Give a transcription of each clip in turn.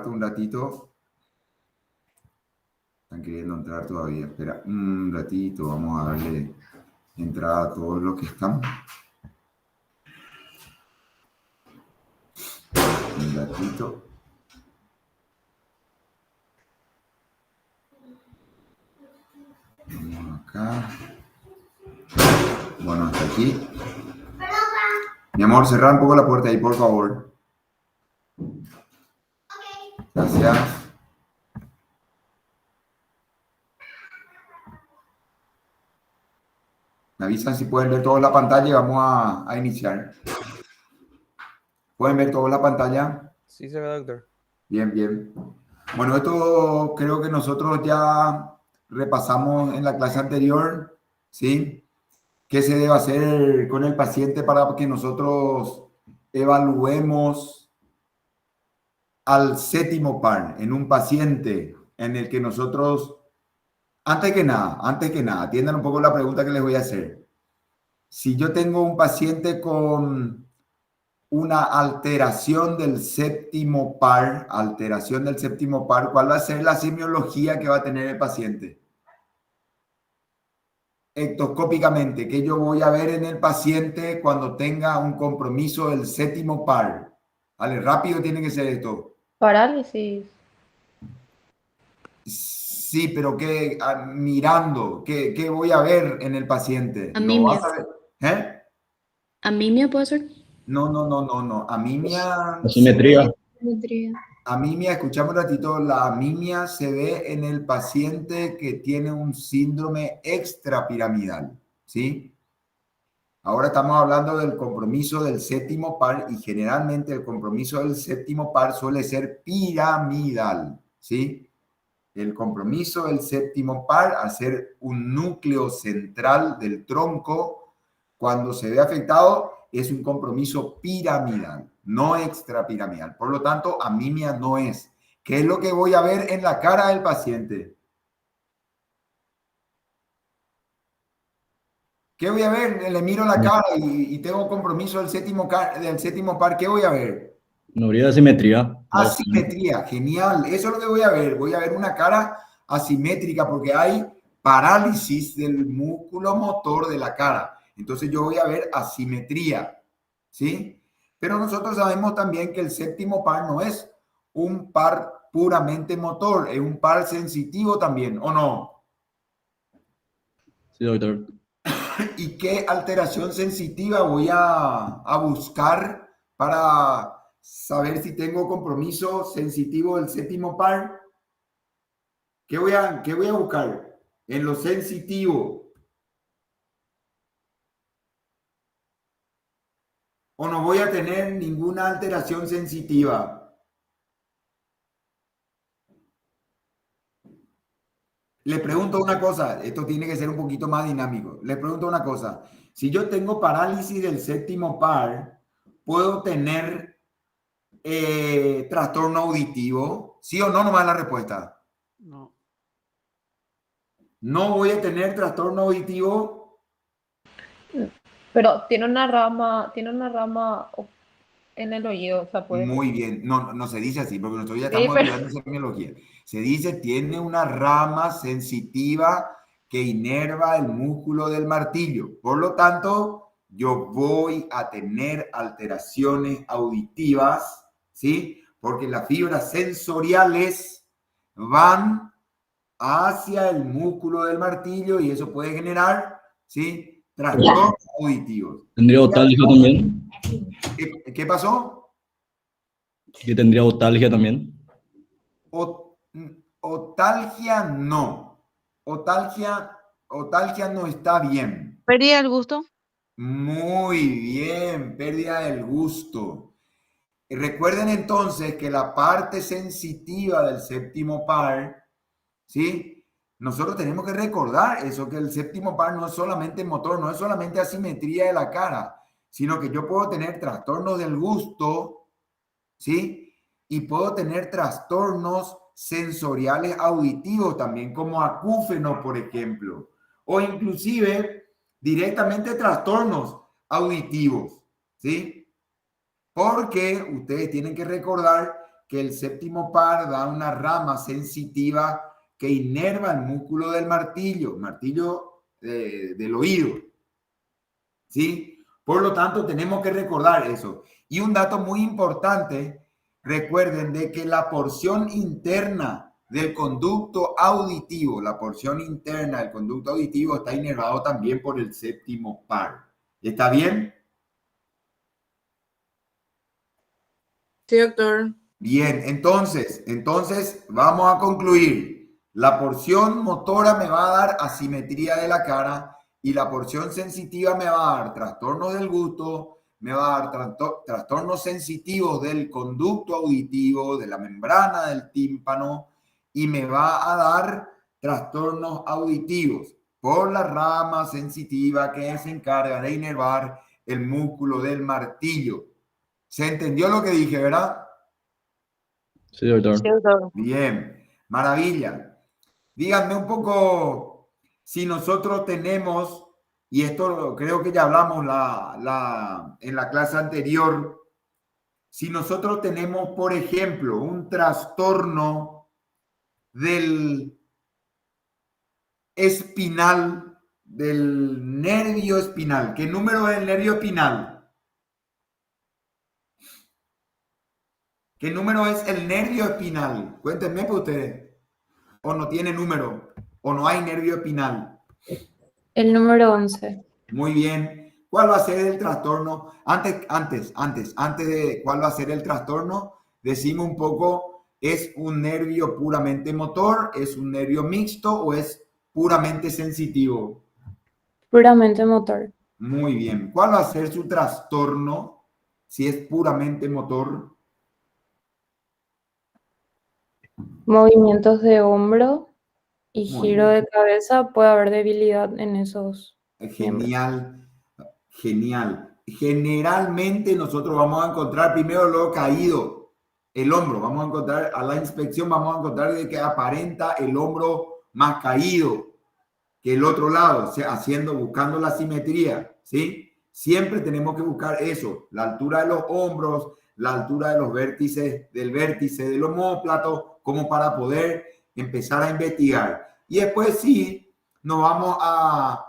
rato, un ratito. Están queriendo entrar todavía. Espera un ratito, vamos a darle entrada a todos los que están. Un ratito. Vamos acá. Bueno, hasta aquí. Mi amor, cerrar un poco la puerta ahí, por favor. Gracias. Me avisan si pueden ver toda la pantalla y vamos a iniciar. ¿Pueden ver toda la pantalla? Sí, se ve, doctor. Bien, bien. Bueno, esto creo que nosotros ya repasamos en la clase anterior, ¿sí? ¿Qué se debe hacer con el paciente para que nosotros evaluemos al séptimo par en un paciente en el que nosotros, antes que nada, atiendan un poco la pregunta que les voy a hacer. Si yo tengo un paciente con una alteración del séptimo par, ¿cuál va a ser la semiología que va a tener el paciente? Ectoscópicamente, ¿qué yo voy a ver en el paciente cuando tenga un compromiso del séptimo par? Vale, rápido tiene que ser esto. Parálisis. Sí, pero ¿qué? Mirando, ¿qué voy a ver en el paciente? ¿Lo Anemia. vas a ver? ¿Eh? ¿Anemia puede ser? No. Anemia. Asimetría. Anemia, escuchame un ratito, la anemia se ve en el paciente que tiene un síndrome extrapiramidal, ¿sí? Ahora estamos hablando del compromiso del séptimo par y generalmente el compromiso del séptimo par suele ser piramidal, ¿sí? El compromiso del séptimo par, al ser un núcleo central del tronco, cuando se ve afectado, es un compromiso piramidal, no extrapiramidal. Por lo tanto, anemia no es. ¿Qué es lo que voy a ver en la cara del paciente? ¿Qué voy a ver? Le miro la cara y tengo compromiso del séptimo par. ¿Qué voy a ver? No habría asimetría. Asimetría, genial. Eso es lo que voy a ver. Voy a ver una cara asimétrica porque hay parálisis del músculo motor de la cara. Entonces yo voy a ver asimetría, ¿sí? Pero nosotros sabemos también que el séptimo par no es un par puramente motor, es un par sensitivo también, ¿o no? Sí, doctor. ¿Y qué alteración sensitiva voy a buscar para saber si tengo compromiso sensitivo del séptimo par? ¿Qué voy a buscar? En lo sensitivo. ¿O no voy a tener ninguna alteración sensitiva? Le pregunto una cosa, esto tiene que ser un poquito más dinámico. Le pregunto una cosa, si yo tengo parálisis del séptimo par, ¿puedo tener trastorno auditivo? ¿Sí o no? Nomás la respuesta. No. No voy a tener trastorno auditivo. Pero tiene una rama en el oído, o sea, puede. Muy bien. No se dice así, porque nosotros ya Sí, estamos pero estudiando semiología. Se dice, tiene una rama sensitiva que inerva el músculo del martillo. Por lo tanto, yo voy a tener alteraciones auditivas, ¿sí? Porque las fibras sensoriales van hacia el músculo del martillo y eso puede generar, ¿sí? Trastornos auditivos. ¿Tendría otalgia también? ¿Qué pasó? ¿Que tendría otalgia también? Otalgia no. Otalgia no está bien. ¿Pérdida del gusto? Muy bien, pérdida del gusto. Recuerden entonces que la parte sensitiva del séptimo par, ¿sí? Nosotros tenemos que recordar eso, que el séptimo par no es solamente motor, no es solamente asimetría de la cara, sino que yo puedo tener trastornos del gusto, ¿sí? Y puedo tener trastornos sensoriales auditivos también, como acúfeno, por ejemplo, o inclusive directamente trastornos auditivos, ¿sí? Porque ustedes tienen que recordar que el séptimo par da una rama sensitiva que inerva el músculo del martillo del oído. ¿Sí? Por lo tanto, tenemos que recordar eso. Y un dato muy importante, recuerden de que la porción interna del conducto auditivo, está inervado también por el séptimo par. ¿Está bien? Sí, doctor. Bien, entonces vamos a concluir. La porción motora me va a dar asimetría de la cara y la porción sensitiva me va a dar trastornos del gusto, me va a dar trastornos sensitivos del conducto auditivo, de la membrana del tímpano y me va a dar trastornos auditivos por la rama sensitiva que se encarga de inervar el músculo del martillo. ¿Se entendió lo que dije, verdad? Sí, doctor. Sí, doctor. Bien, maravilla. Díganme un poco si nosotros tenemos, y esto creo que ya hablamos en la clase anterior, si nosotros tenemos, por ejemplo, un trastorno del espinal, del nervio espinal. ¿Qué número es el nervio espinal? ¿Qué número es el nervio espinal? Cuéntenme por ustedes. ¿O no tiene número? ¿O no hay nervio espinal? El número 11. Muy bien. ¿Cuál va a ser el trastorno? Antes de cuál va a ser el trastorno, decimos un poco, ¿es un nervio puramente motor? ¿Es un nervio mixto o es puramente sensitivo? Puramente motor. Muy bien. ¿Cuál va a ser su trastorno si es puramente motor? Movimientos de hombro y Muy giro bien. de cabeza. Puede haber debilidad en esos miembros. Genial, genial. Generalmente nosotros vamos a encontrar primero lo caído, el hombro. Vamos a encontrar a la inspección, vamos a encontrar de que aparenta el hombro más caído que el otro lado, o sea, buscando la simetría, ¿sí? Siempre tenemos que buscar eso, la altura de los hombros, la altura de los vértices, del vértice del omóplato, como para poder empezar a investigar. Y después sí, nos vamos a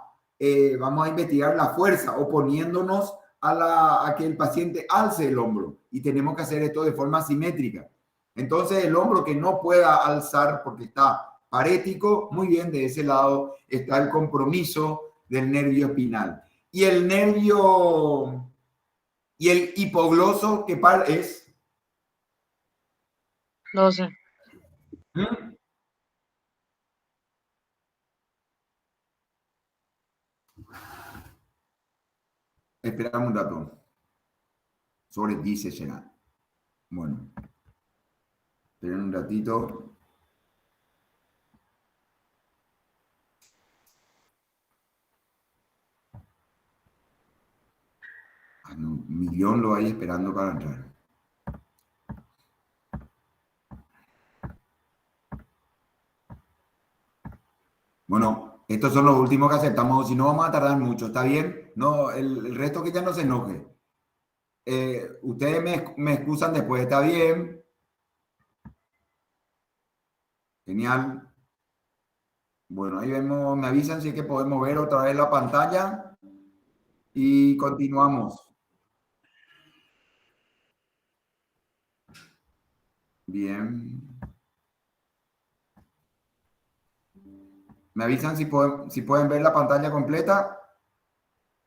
investigar la fuerza, oponiéndonos a que el paciente alce el hombro. Y tenemos que hacer esto de forma simétrica. Entonces, el hombro que no pueda alzar porque está parético, muy bien, de ese lado está el compromiso del nervio espinal. Y el nervio, y el hipogloso, ¿qué par es? 12. ¿Mm? Esperamos un rato. Sobre 10 será. Bueno. Esperen un ratito. No, millón lo hay esperando para entrar. Bueno, estos son los últimos que aceptamos. Si no, vamos a tardar mucho. ¿Está bien? No, el resto que ya no se enoje. Ustedes me excusan después. ¿Está bien? Genial. Bueno, ahí vemos, me avisan si es que podemos ver otra vez la pantalla y continuamos. Bien. ¿Me avisan si pueden ver la pantalla completa?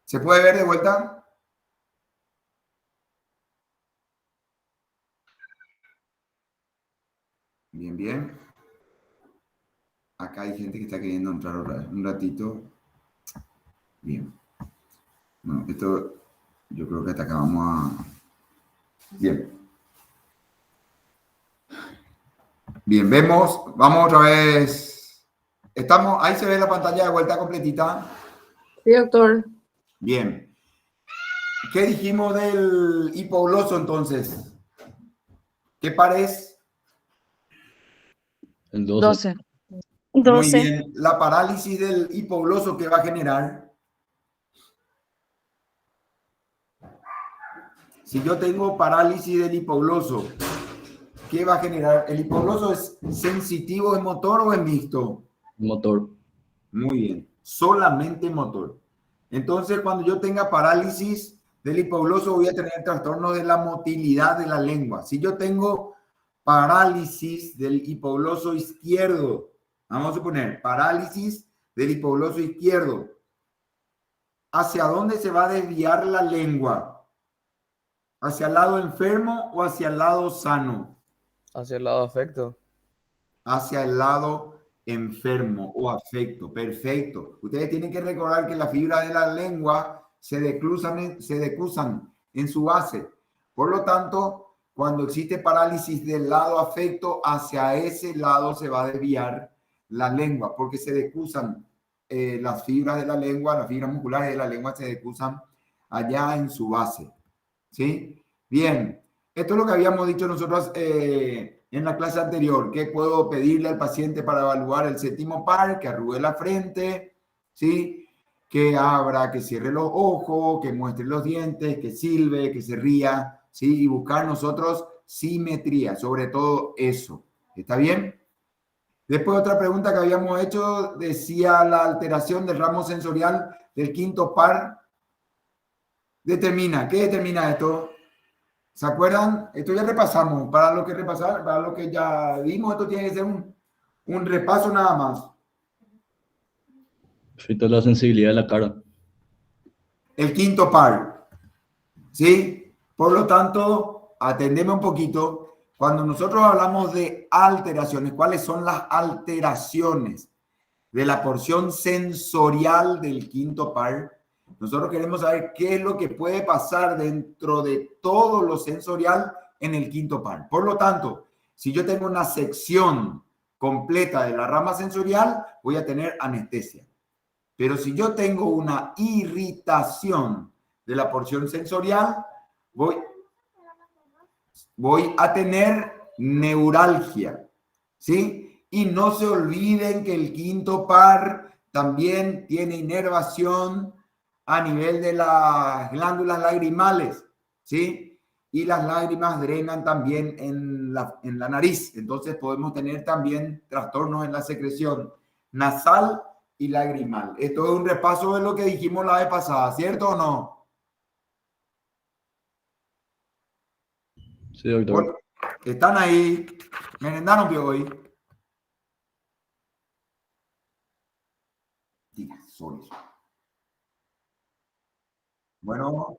¿Se puede ver de vuelta? Bien, bien. Acá hay gente que está queriendo entrar otra vez. Un ratito. Bien. Bueno, esto yo creo que hasta acá vamos a... Bien. Bien, vamos otra vez. Ahí se ve la pantalla de vuelta completita. Sí, doctor. Bien. ¿Qué dijimos del hipogloso entonces? ¿Qué par es? El 12. 12. Muy 12. bien. La parálisis del hipogloso, ¿qué va a generar? Si yo tengo parálisis del hipogloso, ¿qué va a generar? ¿El hipogloso es sensitivo, es motor o es mixto? Motor. Muy bien, solamente motor. Entonces, cuando yo tenga parálisis del hipogloso, voy a tener trastorno de la motilidad de la lengua. Si yo tengo parálisis del hipogloso izquierdo, vamos a suponer parálisis del hipogloso izquierdo, ¿hacia dónde se va a desviar la lengua? ¿Hacia el lado enfermo o hacia el lado sano? Hacia el lado afecto. Hacia el lado enfermo o afecto. Perfecto. Ustedes tienen que recordar que las fibras de la lengua se decusan en su base. Por lo tanto, cuando existe parálisis del lado afecto, hacia ese lado se va a desviar la lengua, porque se decusan las fibras de la lengua, las fibras musculares de la lengua se decusan allá en su base. ¿Sí? Bien. Esto es lo que habíamos dicho nosotros en la clase anterior. ¿Qué puedo pedirle al paciente para evaluar el séptimo par? Que arrugue la frente, ¿sí? Que abra, que cierre los ojos, que muestre los dientes, que silbe, que se ría, ¿sí? Y buscar nosotros simetría, sobre todo eso. ¿Está bien? Después otra pregunta que habíamos hecho decía la alteración del ramo sensorial del quinto par. Determina, ¿qué determina esto? ¿Se acuerdan? Esto ya repasamos. Para lo que repasar, para lo que ya vimos, esto tiene que ser un repaso nada más. Afecta la sensibilidad de la cara. El quinto par. ¿Sí? Por lo tanto, atendeme un poquito. Cuando nosotros hablamos de alteraciones, ¿cuáles son las alteraciones de la porción sensorial del quinto par? Nosotros queremos saber qué es lo que puede pasar dentro de todo lo sensorial en el quinto par. Por lo tanto, si yo tengo una sección completa de la rama sensorial, voy a tener anestesia. Pero si yo tengo una irritación de la porción sensorial, voy a tener neuralgia, ¿sí? Y no se olviden que el quinto par también tiene inervación a nivel de las glándulas lagrimales, ¿sí? Y las lágrimas drenan también en la nariz. Entonces podemos tener también trastornos en la secreción nasal y lagrimal. Esto es un repaso de lo que dijimos la vez pasada, ¿cierto o no? Sí, doctor. Bueno, están ahí. Merendaron que hoy. Diga, solos. Bueno.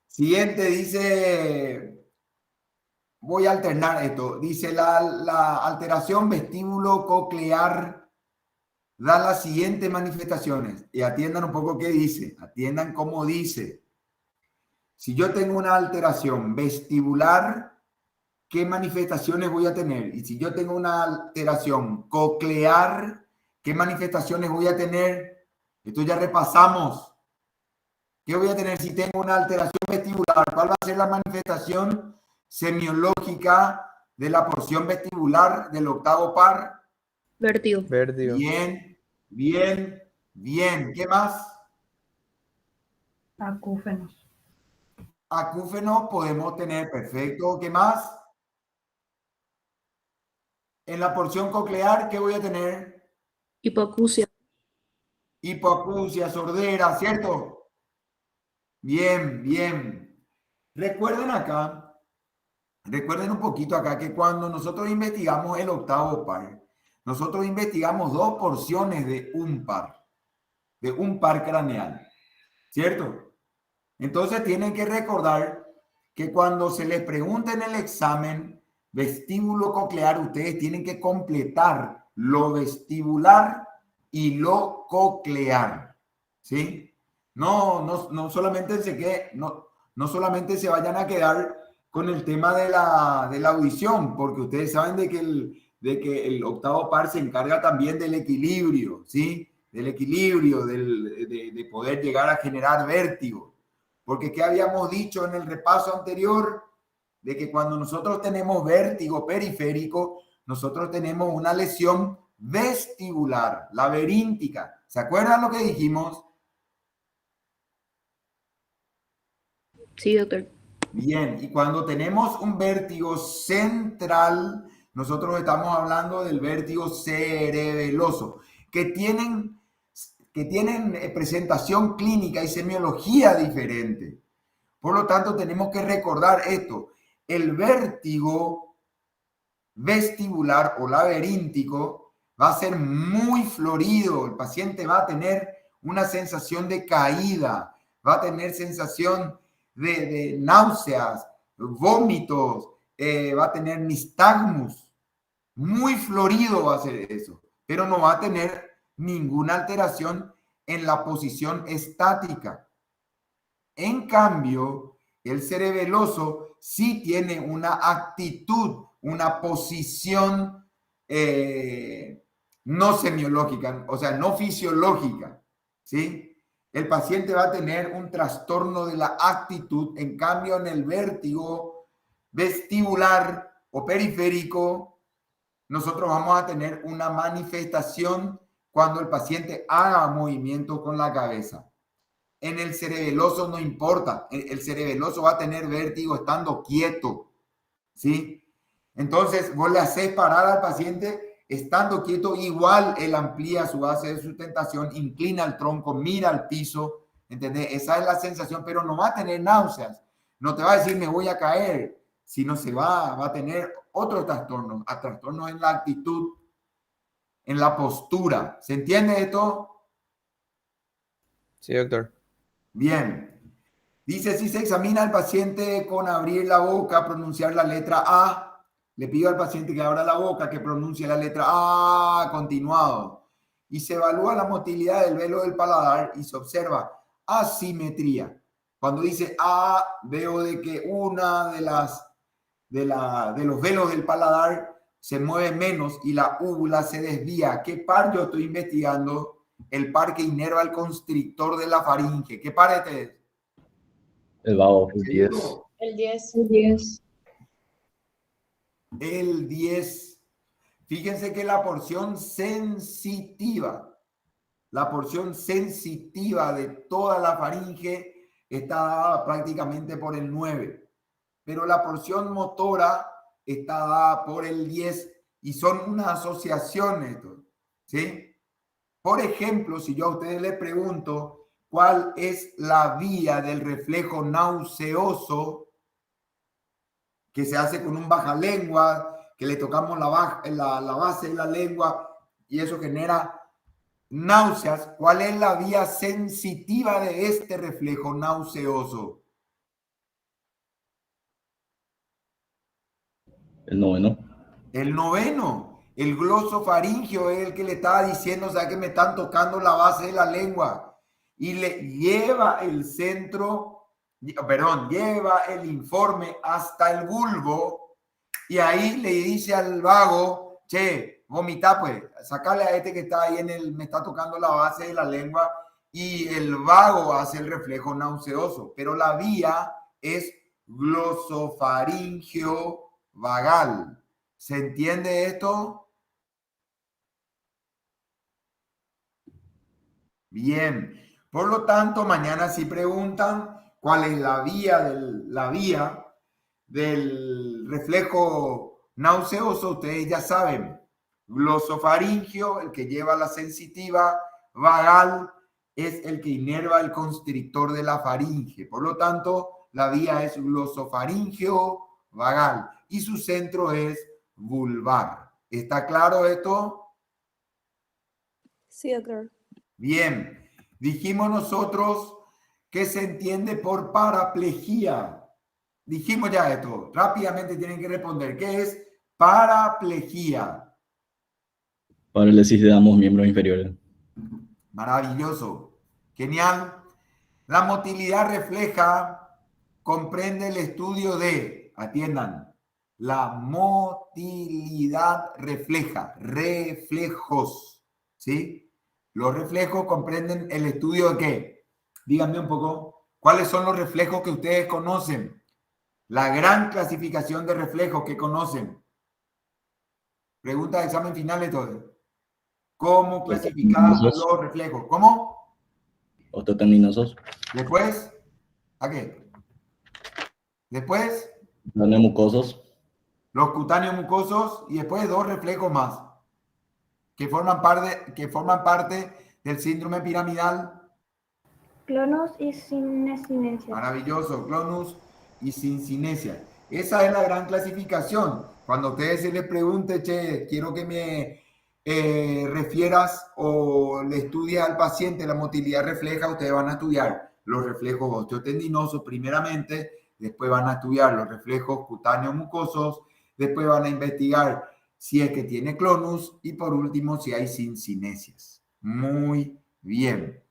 Siguiente dice, voy a alternar esto. Dice la alteración vestíbulo coclear da las siguientes manifestaciones. Y atiendan un poco qué dice. Atiendan cómo dice. Si yo tengo una alteración vestibular, ¿qué manifestaciones voy a tener? Y si yo tengo una alteración coclear, ¿qué manifestaciones voy a tener? Esto ya repasamos. ¿Qué voy a tener si tengo una alteración vestibular? ¿Cuál va a ser la manifestación semiológica de la porción vestibular del octavo par? Vértigo. Vértigo. Bien. ¿Qué más? Acúfenos. Acúfeno podemos tener, perfecto. ¿Qué más? En la porción coclear, ¿qué voy a tener? Hipoacusia. Hipoacusia, sordera, ¿cierto? Bien. Recuerden un poquito acá que cuando nosotros investigamos el octavo par, nosotros investigamos dos porciones de un par craneal, ¿cierto? Entonces tienen que recordar que cuando se les pregunta en el examen vestíbulo coclear, ustedes tienen que completar lo vestibular y lo coclear, ¿sí? No solamente no solamente se vayan a quedar con el tema de la audición, porque ustedes saben de que el octavo par se encarga también del equilibrio, ¿sí? Del equilibrio, de poder llegar a generar vértigo. Porque ¿qué habíamos dicho en el repaso anterior? De que cuando nosotros tenemos vértigo periférico, nosotros tenemos una lesión vestibular, laberíntica. ¿Se acuerdan lo que dijimos? Sí, doctor. Bien, y cuando tenemos un vértigo central, nosotros estamos hablando del vértigo cerebeloso, que tienen presentación clínica y semiología diferente. Por lo tanto, tenemos que recordar esto. El vértigo vestibular o laberíntico va a ser muy florido. El paciente va a tener una sensación de caída, va a tener sensación de náuseas, vómitos, va a tener nistagmus. Muy florido va a ser eso, pero no va a tener ninguna alteración en la posición estática. En cambio, el cerebeloso sí tiene una actitud, una posición no semiológica, o sea, no fisiológica, ¿sí? El paciente va a tener un trastorno de la actitud. En cambio, en el vértigo vestibular o periférico, nosotros vamos a tener una manifestación cuando el paciente haga movimiento con la cabeza. En el cerebeloso no importa, el cerebeloso va a tener vértigo estando quieto, ¿sí? Entonces, vos le haces parar al paciente estando quieto, igual él amplía su base de sustentación, inclina el tronco, mira al piso, ¿entendés? Esa es la sensación, pero no va a tener náuseas, no te va a decir me voy a caer, sino va a tener otros trastornos, trastornos en la actitud, en la postura. ¿Se entiende esto? Sí, doctor. Bien. Dice, si se examina al paciente con abrir la boca, pronunciar la letra A, le pido al paciente que abra la boca, que pronuncie la letra A continuado. Y se evalúa la motilidad del velo del paladar y se observa asimetría. Cuando dice A, veo de que una de los velos del paladar se mueve menos y la úvula se desvía. ¿Qué par yo estoy investigando? El par que inerva el constrictor de la faringe. ¿Qué par este es? El vago. El 10. El 10. El 10. Fíjense que la porción sensitiva de toda la faringe está dada prácticamente por el 9, pero la porción motora está dada por el 10 y son unas asociaciones, ¿sí? Por ejemplo, si yo a ustedes les pregunto cuál es la vía del reflejo nauseoso que se hace con un bajalengua, que le tocamos la base de la lengua y eso genera náuseas, ¿cuál es la vía sensitiva de este reflejo nauseoso? El 9. El 9, el glosofaringio es el que le estaba diciendo, o sea, que me están tocando la base de la lengua y le lleva el lleva el informe hasta el bulbo y ahí le dice al vago, che, vomita pues, sacale a este que está ahí me está tocando la base de la lengua y el vago hace el reflejo nauseoso, pero la vía es glosofaringio vagal. ¿Se entiende esto? Bien. Por lo tanto, mañana si preguntan cuál es la vía del reflejo nauseoso, ustedes ya saben. Glosofaringio, el que lleva la sensitiva, vagal es el que inerva el constrictor de la faringe. Por lo tanto, la vía es glosofaringio vagal y su centro es vulvar. ¿Está claro esto? Sí, doctor. Bien. Dijimos nosotros que se entiende por paraplejía. Dijimos ya esto. Rápidamente tienen que responder. ¿Qué es paraplejía? Parálisis de ambos miembros inferiores. Maravilloso. Genial. La motilidad refleja comprende el estudio de, atiendan, la motilidad refleja, reflejos, ¿sí? Los reflejos comprenden el estudio de qué. Díganme un poco, ¿cuáles son los reflejos que ustedes conocen? La gran clasificación de reflejos que conocen. Pregunta de examen final entonces. ¿Cómo clasificar los reflejos? ¿Cómo? Otocaninosos. Después, ¿a qué? Después, Daños mucosos. los cutáneos mucosos y después dos reflejos más que forman parte del síndrome piramidal. Clonus y cinesinesia. Maravilloso, clonus y cincinesia. Esa es la gran clasificación. Cuando a ustedes se les pregunte, che, quiero que me refieras o le estudies al paciente la motilidad refleja, ustedes van a estudiar los reflejos osteotendinosos primeramente, después van a estudiar los reflejos cutáneos mucosos, después van a investigar si es que tiene clonus y por último si hay cincinesias. Muy bien.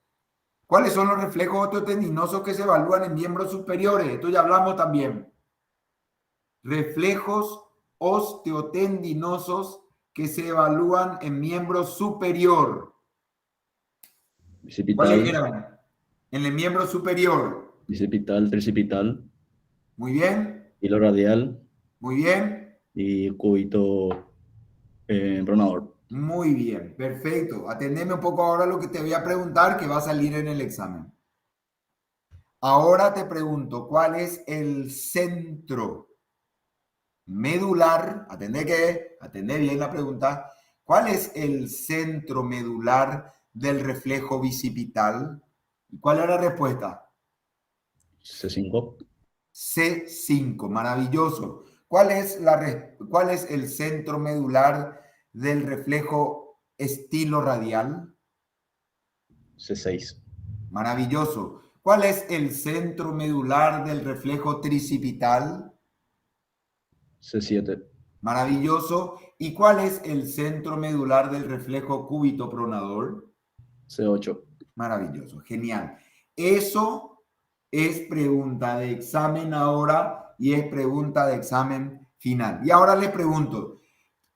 ¿Cuáles son los reflejos osteotendinosos que se evalúan en miembros superiores? Esto ya hablamos también. Reflejos osteotendinosos que se evalúan en miembro superior. ¿Cuáles Bicipital, eran? En el miembro superior. bicipital, tricipital, Muy bien, hilo radial muy bien, y cúbito pronador. muy bien. Perfecto. Atendeme un poco ahora lo que te voy a preguntar que va a salir en el examen. Ahora te pregunto, ¿cuál es el centro medular? Atendé bien la pregunta. ¿Cuál es el centro medular del reflejo bicipital? ¿Y cuál era la respuesta? C5, C5, maravilloso. ¿Cuál es el centro medular del reflejo estilo radial? C6, Maravilloso. ¿Cuál es el centro medular del reflejo tricipital? C7, Maravilloso. ¿Y cuál es el centro medular del reflejo cúbito pronador? C8. Maravilloso, genial. Eso es pregunta de examen ahora y es pregunta de examen final. Y ahora le pregunto,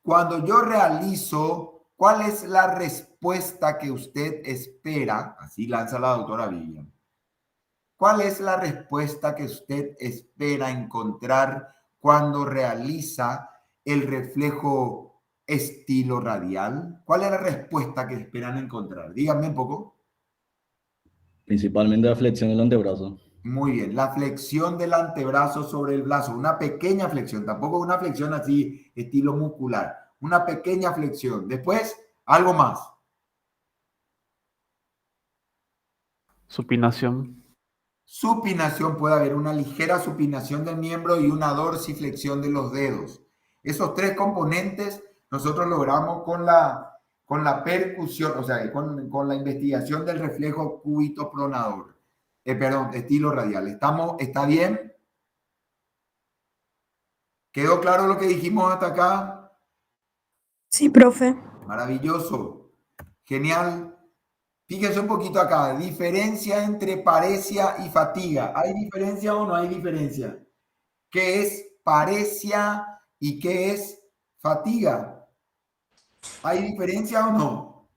cuando yo realizo, ¿cuál es la respuesta que usted espera? Así lanza la doctora Vivian. ¿Cuál es la respuesta que usted espera encontrar cuando realiza el reflejo estilo radial? ¿Cuál es la respuesta que esperan encontrar? Díganme un poco. Principalmente la flexión del antebrazo. Muy bien, la flexión del antebrazo sobre el brazo, una pequeña flexión, tampoco una flexión así estilo muscular, una pequeña flexión. Después, algo más. Supinación. Supinación, puede haber una ligera supinación del miembro y una dorsiflexión de los dedos. Esos tres componentes nosotros logramos con la percusión, o sea, con la investigación del reflejo cúbito pronador. Perdón, estilo radial. ¿Está bien? ¿Quedó claro lo que dijimos hasta acá? Sí, profe. Maravilloso. Genial. Fíjense un poquito acá. Diferencia entre paresia y fatiga. ¿Hay diferencia o no hay diferencia? ¿Qué es paresia y qué es fatiga? ¿Hay diferencia o no?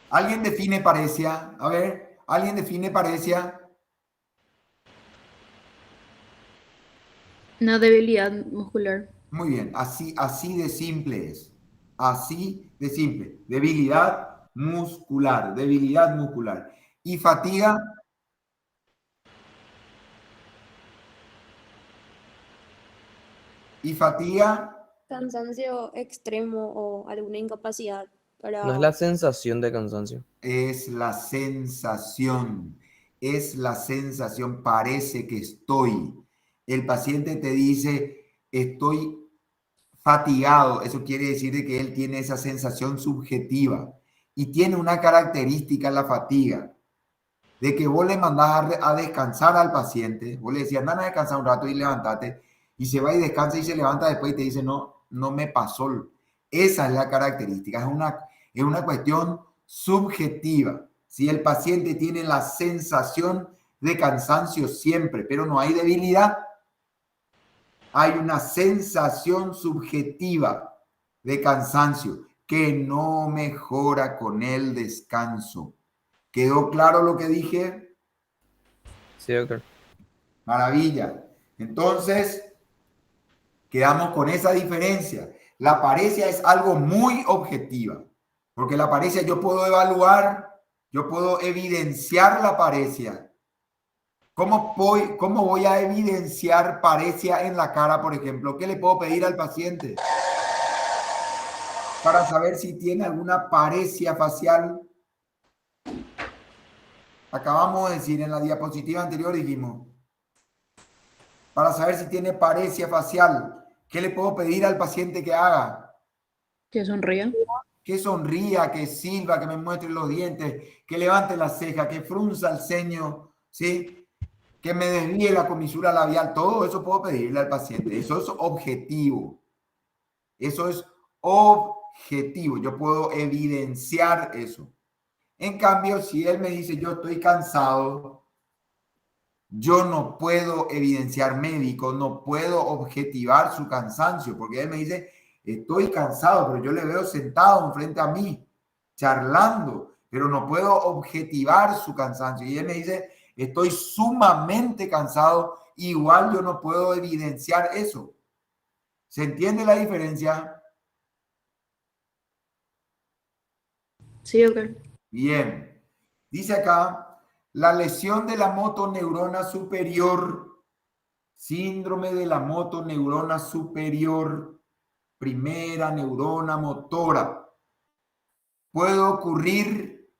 ¿Alguien define paresia? A ver, ¿alguien define paresia? Una debilidad muscular. Muy bien, así de simple es. Así de simple. Debilidad muscular, debilidad muscular. ¿Y fatiga? ¿Y fatiga? Cansancio extremo o alguna incapacidad para... No es la sensación de cansancio. Es la sensación, parece que estoy. El paciente te dice, estoy fatigado, eso quiere decir de que él tiene esa sensación subjetiva y tiene una característica en la fatiga, de que vos le mandás a descansar al paciente, vos le decís, anda a descansar un rato y levántate, y se va y descansa y se levanta después y te dice, no me pasó. Esa es la característica, es una cuestión subjetiva. Si el paciente tiene la sensación de cansancio siempre, pero no hay debilidad, hay una sensación subjetiva de cansancio que no mejora con el descanso. ¿Quedó claro lo que dije? Sí, doctor. Maravilla. Entonces, quedamos con esa diferencia. La paresia es algo muy objetiva, porque la paresia yo puedo evaluar Yo puedo evidenciar la paresia. ¿Cómo voy a evidenciar paresia en la cara, por ejemplo? ¿Qué le puedo pedir al paciente para saber si tiene alguna paresia facial? Acabamos de decir en la diapositiva anterior, dijimos, para saber si tiene paresia facial, ¿qué le puedo pedir al paciente que haga? Que sonría. Que sonría, que silba, que me muestre los dientes, que levante la ceja, que frunza el ceño, ¿sí? Que me desvíe la comisura labial. Todo eso puedo pedirle al paciente. Eso es objetivo. Eso es objetivo. Yo puedo evidenciar eso. En cambio, si él me dice, yo estoy cansado, yo no puedo evidenciar médico, no puedo objetivar su cansancio, porque él me dice, estoy cansado, pero yo le veo sentado enfrente a mí, charlando, pero no puedo objetivar su cansancio. Y él me dice, estoy sumamente cansado, igual yo no puedo evidenciar eso. ¿Se entiende la diferencia? Sí, doctor. Bien. Dice acá, la lesión de la motoneurona superior, síndrome de la motoneurona superior, primera neurona motora, puede ocurrir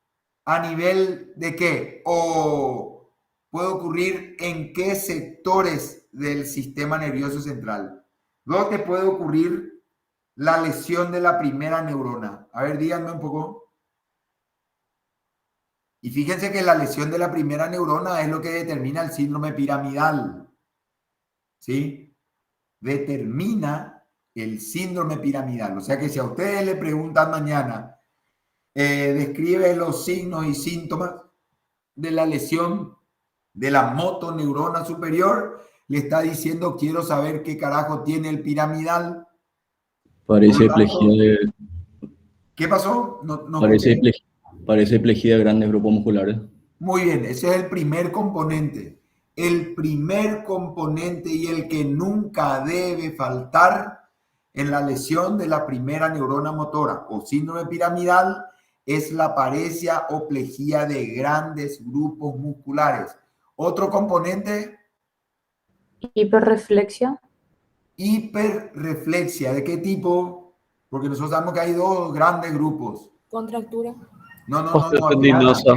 a nivel de qué, o puede ocurrir en qué sectores del sistema nervioso central. ¿Dónde puede ocurrir la lesión de la primera neurona? A ver, díganme un poco. Y fíjense que la lesión de la primera neurona es lo que determina el síndrome piramidal. ¿Sí? Determina el síndrome piramidal. O sea que si a ustedes le preguntan mañana, describe los signos y síntomas de la lesión de la motoneurona superior, le está diciendo, quiero saber qué carajo tiene el piramidal. Parece Por lo tanto, plejía de, ¿qué pasó? No parece, escuché. parece plejía de grandes grupos musculares. Muy bien, ese es el primer componente. El primer componente y el que nunca debe faltar en la lesión de la primera neurona motora o síndrome piramidal es la paresia o plejía de grandes grupos musculares. Otro componente, Hiperreflexia. hiperreflexia. ¿De qué tipo? Porque nosotros sabemos que hay dos grandes grupos. Contractura. No, Tendinosa.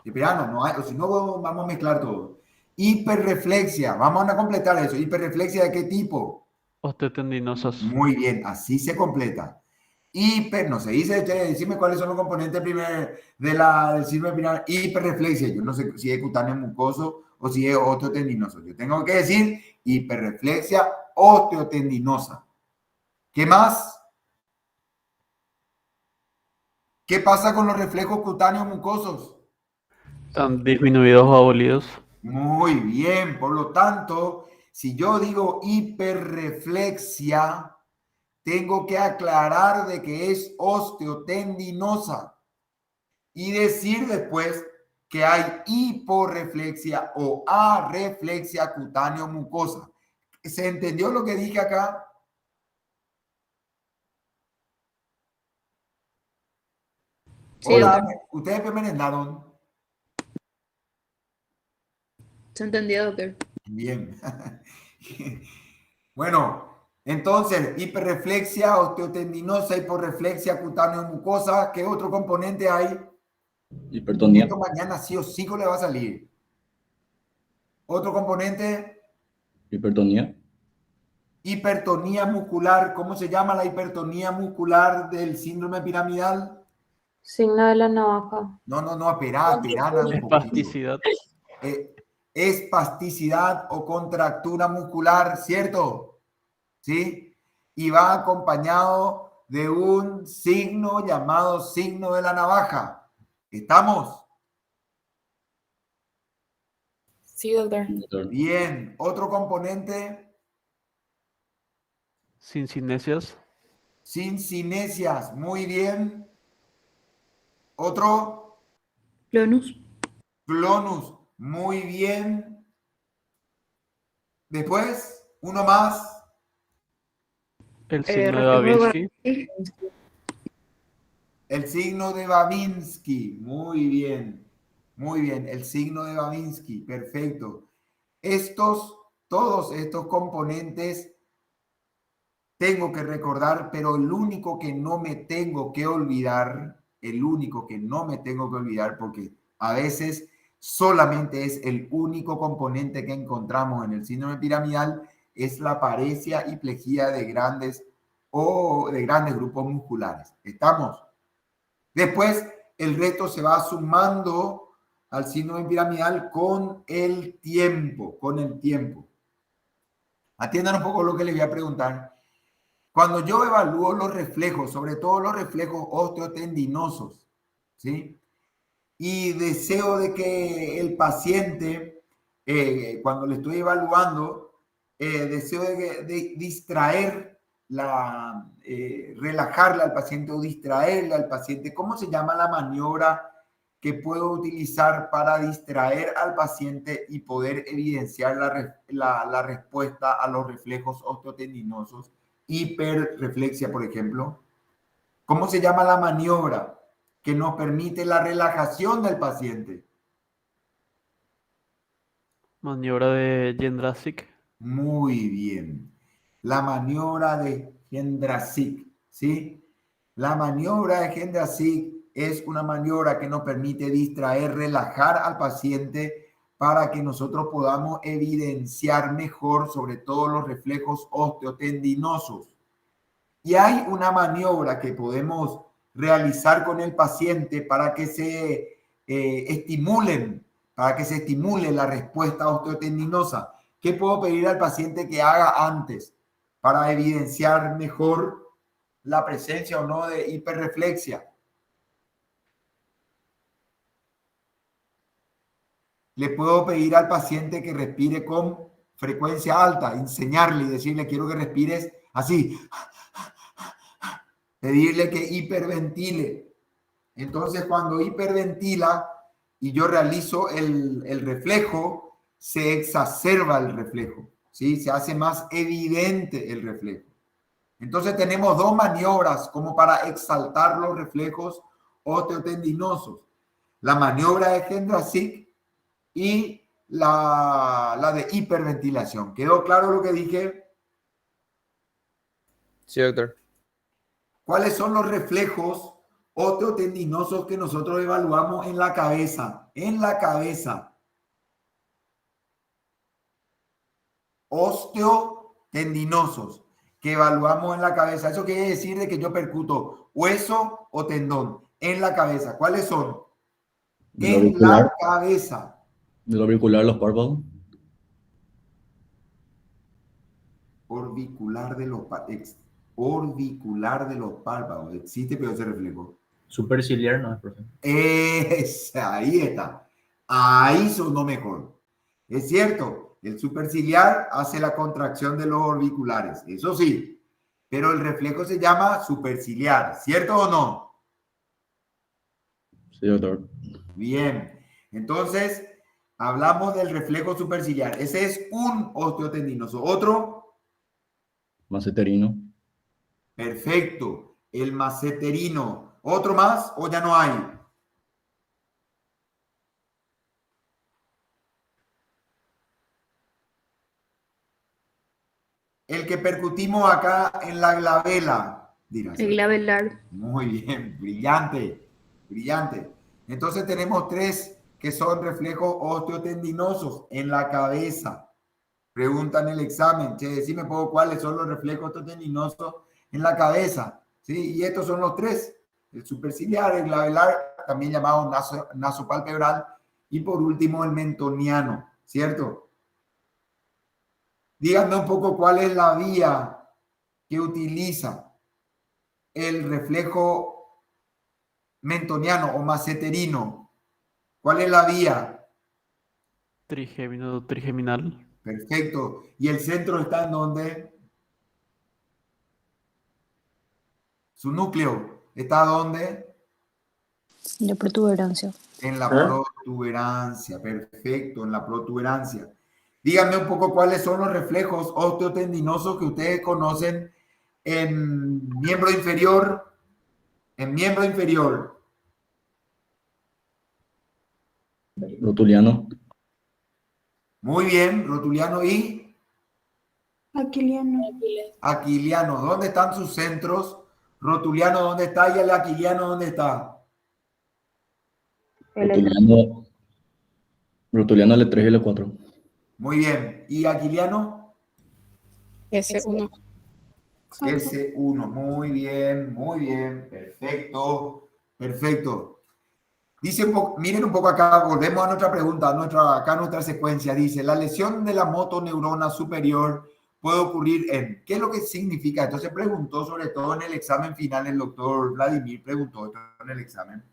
Pirana, no hay, o si no vamos a mezclar todo. Hiperreflexia, vamos a completar eso. ¿Hiperreflexia de qué tipo? Osteotendinosas. Muy bien, así se completa. No se dice, decime cuáles son los componentes del síndrome piramidal. Hiperreflexia, yo no sé si es cutáneo mucoso o si es osteotendinoso. Yo tengo que decir hiperreflexia osteotendinosa. ¿Qué más? ¿Qué pasa con los reflejos cutáneos mucosos? Están disminuidos o abolidos. Muy bien, por lo tanto, si yo digo hiperreflexia, tengo que aclarar de que es osteotendinosa y decir después que hay hiporreflexia o areflexia cutáneo mucosa. ¿Se entendió lo que dije acá? Sí, Hola, doctor. ¿ustedes me merendaron? Se entendió, doctor. Bien. Bueno, entonces, hiperreflexia, osteotendinosa, hiporreflexia, cutáneo mucosa. ¿Qué otro componente hay? Hipertonía. Esto mañana sí o sí le va a salir. Otro componente, Hipertonía. hipertonía muscular. ¿Cómo se llama la hipertonía muscular del síndrome piramidal? Signo de la navaja. No, espera, nada, un poquito. Espasticidad. Espasticidad o contractura muscular, ¿cierto? ¿Sí? Y va acompañado de un signo llamado signo de la navaja. ¿Estamos? Sí, doctor. Bien. ¿Otro componente? Sincinesias. Sincinesias. Muy bien. ¿Otro? Clonus. Clonus. Muy bien. Después, uno más. El signo de reflejo de Babinski. Babinski. El signo de Babinski, muy bien, muy bien, el signo de Babinski, perfecto. Todos estos componentes tengo que recordar, pero el único que no me tengo que olvidar, porque a veces solamente es el único componente que encontramos en el síndrome piramidal, es la paresia y plejía de grandes grupos musculares. ¿Estamos? Después, el resto se va sumando al síndrome piramidal con el tiempo, Atiendan un poco lo que les voy a preguntar. Cuando yo evalúo los reflejos, sobre todo los reflejos osteotendinosos, ¿sí? Y deseo de que el paciente, cuando le estoy evaluando, deseo de distraer relajarle al paciente o distraerle al paciente. ¿Cómo se llama la maniobra que puedo utilizar para distraer al paciente y poder evidenciar la respuesta a los reflejos osteotendinosos? Hiperreflexia, por ejemplo. ¿Cómo se llama la maniobra que nos permite la relajación del paciente? Maniobra de Jędrásik. Muy bien. La maniobra de Jędrásik, ¿sí? La maniobra de Jędrásik es una maniobra que nos permite distraer, relajar al paciente para que nosotros podamos evidenciar mejor sobre todo los reflejos osteotendinosos. Y hay una maniobra que podemos realizar con el paciente para que se estimule la respuesta osteotendinosa. ¿Qué puedo pedir al paciente que haga antes para evidenciar mejor la presencia o no de hiperreflexia? Le puedo pedir al paciente que respire con frecuencia alta, enseñarle y decirle, quiero que respires así. Pedirle que hiperventile. Entonces, cuando hiperventila y yo realizo el reflejo, se exacerba el reflejo, ¿sí? Se hace más evidente el reflejo. Entonces, tenemos dos maniobras como para exaltar los reflejos osteotendinosos. La maniobra de Jędrásik y la de hiperventilación. ¿Quedó claro lo que dije? Sí, doctor. ¿Cuáles son los reflejos osteotendinosos que nosotros evaluamos en la cabeza? En la cabeza. Osteotendinosos que evaluamos en la cabeza. Eso quiere decir de que yo percuto hueso o tendón en la cabeza. ¿Cuáles son? En la cabeza. Del auricular, los párpados. Orbicular de los párpados. Existe, pero ese reflejo. Superciliar no es, profe. Ahí está. Ahí sonó mejor. Es cierto, el superciliar hace la contracción de los orbiculares. Eso sí. Pero el reflejo se llama superciliar. ¿Cierto o no? Sí, doctor. Bien. Entonces, hablamos del reflejo superciliar. Ese es un osteotendinoso. ¿Otro? Maceterino. Perfecto. El maceterino. ¿Otro más o ya no hay? El que percutimos acá en la glabela. Dirás. El glabelar. Muy bien. Brillante. Brillante. Entonces tenemos tres que son reflejos osteotendinosos en la cabeza. Preguntan en el examen, che, decime poco cuáles son los reflejos osteotendinosos en la cabeza, ¿sí? Y estos son los tres, el superciliar, el glabelar, también llamado nasopalpebral, y por último el mentoniano, ¿cierto? Díganme un poco cuál es la vía que utiliza el reflejo mentoniano o maceterino. ¿Cuál es la vía? Trigeminal. Perfecto. ¿Y el centro está en dónde? ¿Su núcleo está dónde? La protuberancia. En la protuberancia. Perfecto, en la protuberancia. Díganme un poco cuáles son los reflejos osteotendinosos que ustedes conocen en miembro inferior En miembro inferior. Rotuliano. Muy bien, rotuliano y Aquiliano. aquiliano. ¿Dónde están sus centros? Rotuliano, ¿dónde está? Y el aquiliano, ¿dónde está? Rotuliano. Rotuliano L3 y L4. Muy bien. ¿Y aquiliano? S1. S1. Muy bien, muy bien. Perfecto, perfecto. Dice, miren un poco acá, volvemos a nuestra pregunta, acá nuestra secuencia. Dice, la lesión de la motoneurona superior puede ocurrir en... ¿Qué es lo que significa? Entonces preguntó, sobre todo en el examen final, el doctor Vladimir preguntó esto en el examen.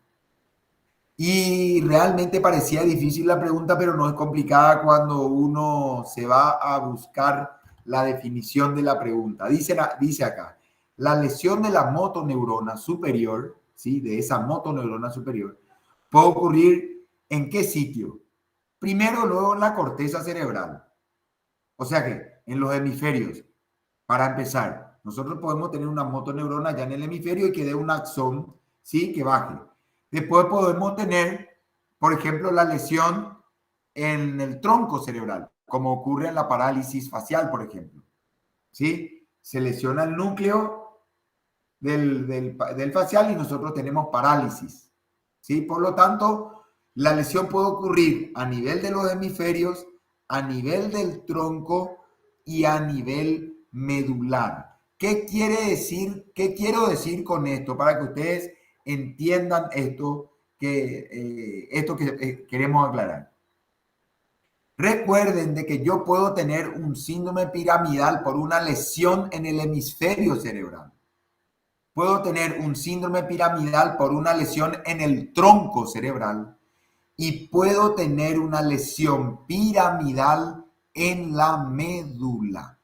Y realmente parecía difícil la pregunta, pero no es complicada cuando uno se va a buscar la definición de la pregunta. Dice acá, la lesión de la motoneurona superior, ¿sí? De esa motoneurona superior, puede ocurrir ¿en qué sitio? Primero, luego en la corteza cerebral. O sea que en los hemisferios. Para empezar, nosotros podemos tener una motoneurona ya en el hemisferio y que dé un axón, ¿sí? Que baje. Después podemos tener, por ejemplo, la lesión en el tronco cerebral, como ocurre en la parálisis facial, por ejemplo. ¿Sí? Se lesiona el núcleo del facial y nosotros tenemos parálisis. ¿Sí? Por lo tanto, la lesión puede ocurrir a nivel de los hemisferios, a nivel del tronco y a nivel medular. ¿Qué quiere decir? ¿Qué quiero decir con esto? Para que ustedes entiendan esto que queremos aclarar. Recuerden de que yo puedo tener un síndrome piramidal por una lesión en el hemisferio cerebral. Puedo tener un síndrome piramidal por una lesión en el tronco cerebral y puedo tener una lesión piramidal en la médula.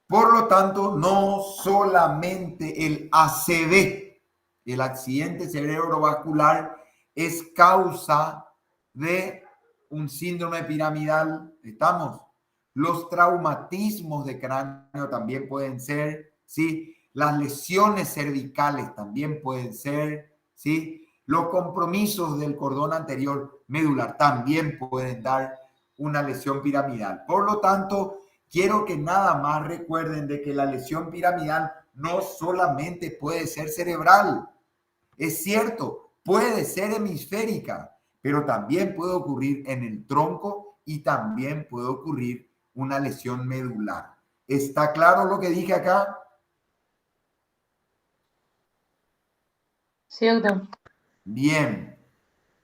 Por lo tanto, no solamente el ACV, el accidente cerebrovascular, es causa de un síndrome piramidal. ¿Estamos? Los traumatismos de cráneo también pueden ser, ¿sí? Las lesiones cervicales también pueden ser, ¿sí? Los compromisos del cordón anterior medular también pueden dar una lesión piramidal. Por lo tanto, quiero que nada más recuerden de que la lesión piramidal no solamente puede ser cerebral. Es cierto, puede ser hemisférica, pero también puede ocurrir en el tronco y también puede ocurrir una lesión medular. ¿Está claro lo que dije acá? Sí, doctor. Bien.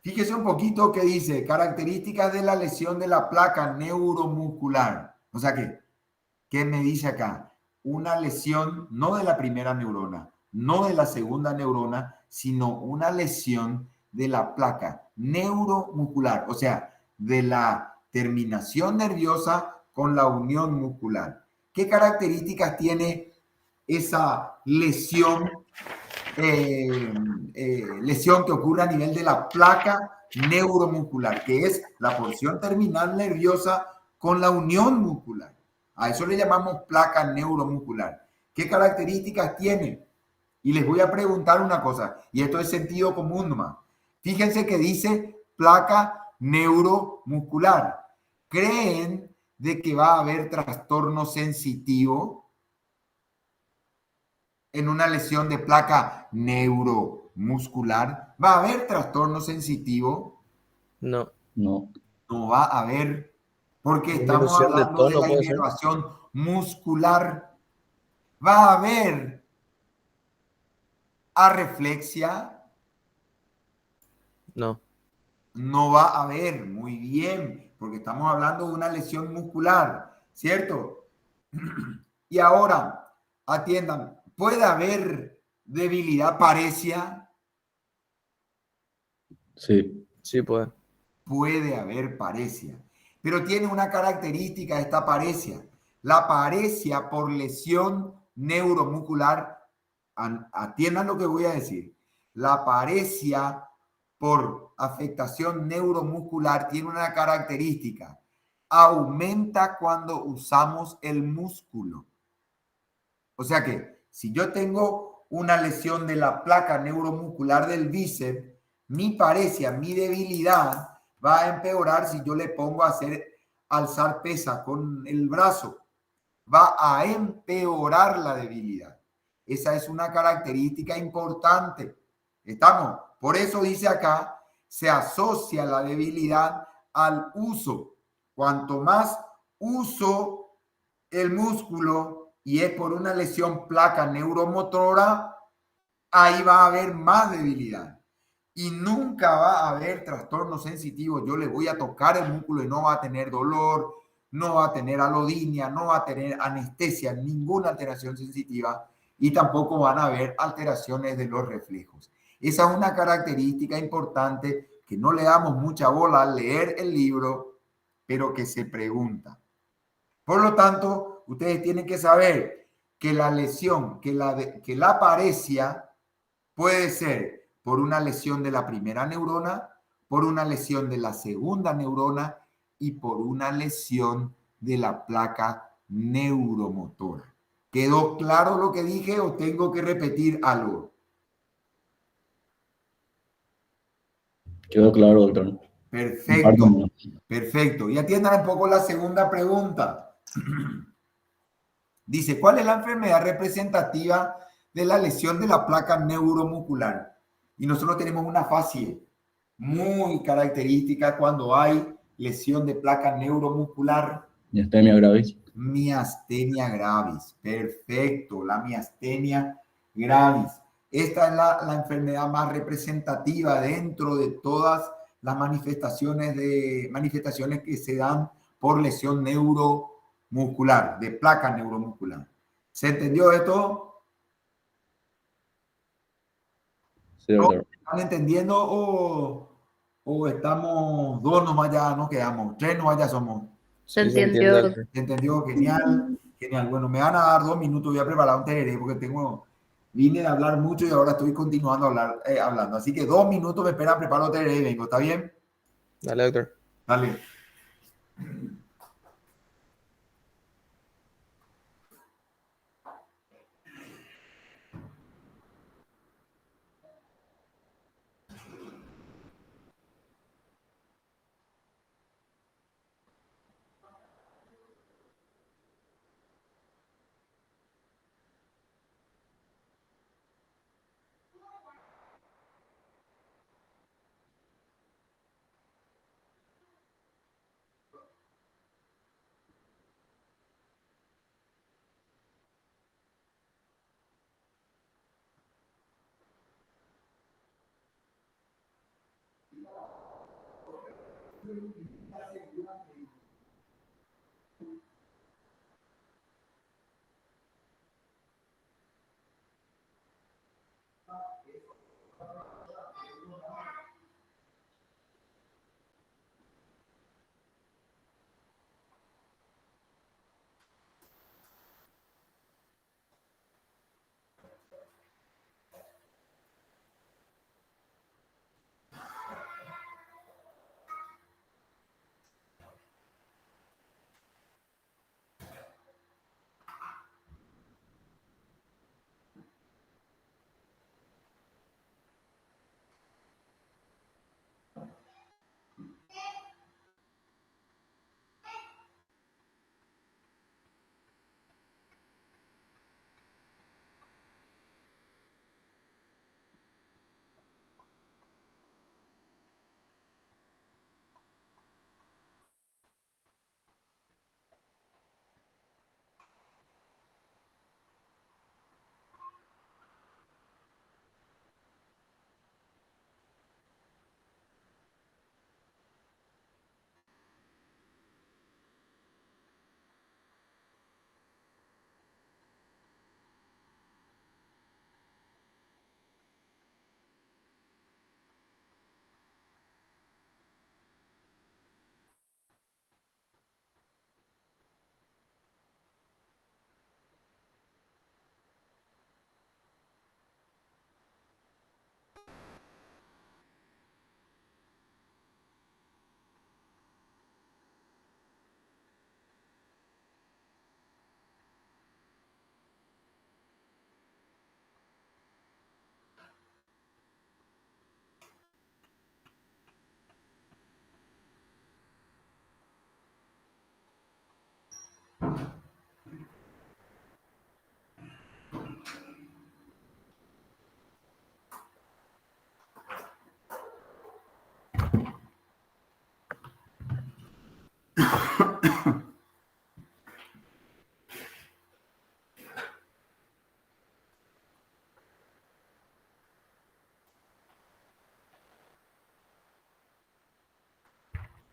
Fíjese un poquito que dice características de la lesión de la placa neuromuscular. O sea que, ¿qué me dice acá? Una lesión no de la primera neurona, no de la segunda neurona, sino una lesión de la placa neuromuscular, o sea, de la terminación nerviosa con la unión muscular. ¿Qué características tiene esa lesión? Lesión que ocurre a nivel de la placa neuromuscular, que es la porción terminal nerviosa con la unión muscular. A eso le llamamos placa neuromuscular. ¿Qué características tiene? Y les voy a preguntar una cosa, y esto es sentido común nomás. Fíjense que dice placa neuromuscular. ¿Creen de que va a haber trastorno sensitivo en una lesión de placa neuromuscular? ¿Va a haber trastorno sensitivo? No. No. No va a haber, porque estamos Disminución de hablando de tono la puede ser. inervación muscular. ¿Va a haber arreflexia? No. No va a haber, muy bien, porque estamos hablando de una lesión muscular, ¿cierto? Y ahora, atiendan, ¿puede haber debilidad parecia? Sí. Sí puede. Puede haber parecia, pero tiene una característica esta parecia. La parecia por lesión neuromuscular, atiendan lo que voy a decir, la parecia por afectación neuromuscular tiene una característica: aumenta cuando usamos el músculo. O sea que si yo tengo una lesión de la placa neuromuscular del bíceps, mi paresia, mi debilidad va a empeorar si yo le pongo a hacer alzar pesa con el brazo. Va a empeorar la debilidad. Esa es una característica importante. ¿Estamos? Por eso dice acá, se asocia la debilidad al uso. Cuanto más uso el músculo y es por una lesión placa neuromotora, ahí va a haber más debilidad. Y nunca va a haber trastorno sensitivo. Yo le voy a tocar el músculo y no va a tener dolor, no va a tener alodinia, no va a tener anestesia, ninguna alteración sensitiva y tampoco van a haber alteraciones de los reflejos. Esa es una característica importante que no le damos mucha bola al leer el libro, pero que se pregunta. Por lo tanto, ustedes tienen que saber que la lesión, que la paresia puede ser por una lesión de la primera neurona, por una lesión de la segunda neurona y por una lesión de la placa neuromotora. ¿Quedó claro lo que dije o tengo que repetir algo? Quedó claro, doctor. Perfecto, perfecto. Y atiendan un poco la segunda pregunta. Dice, ¿cuál es la enfermedad representativa de la lesión de la placa neuromuscular? Y nosotros tenemos una fase muy característica cuando hay lesión de placa neuromuscular. Miastenia gravis. Miastenia gravis. Perfecto, la miastenia gravis. Esta es la enfermedad más representativa dentro de todas las manifestaciones que se dan por lesión neuromuscular, de placa neuromuscular. ¿Se entendió esto? Sí, doctor. ¿Están entendiendo o estamos dos nomás ya nos quedamos? Tres nomás ya somos. Se Sí, se entiende, entendió. doctor. ¿Se entendió? Genial, genial. Bueno, me van a dar 2 minutos, voy a preparar un tereré porque vine de hablar mucho y ahora estoy continuando hablando. Así que 2 minutos me esperan, preparo el tereré y vengo, ¿está bien? Dale, doctor. Dale.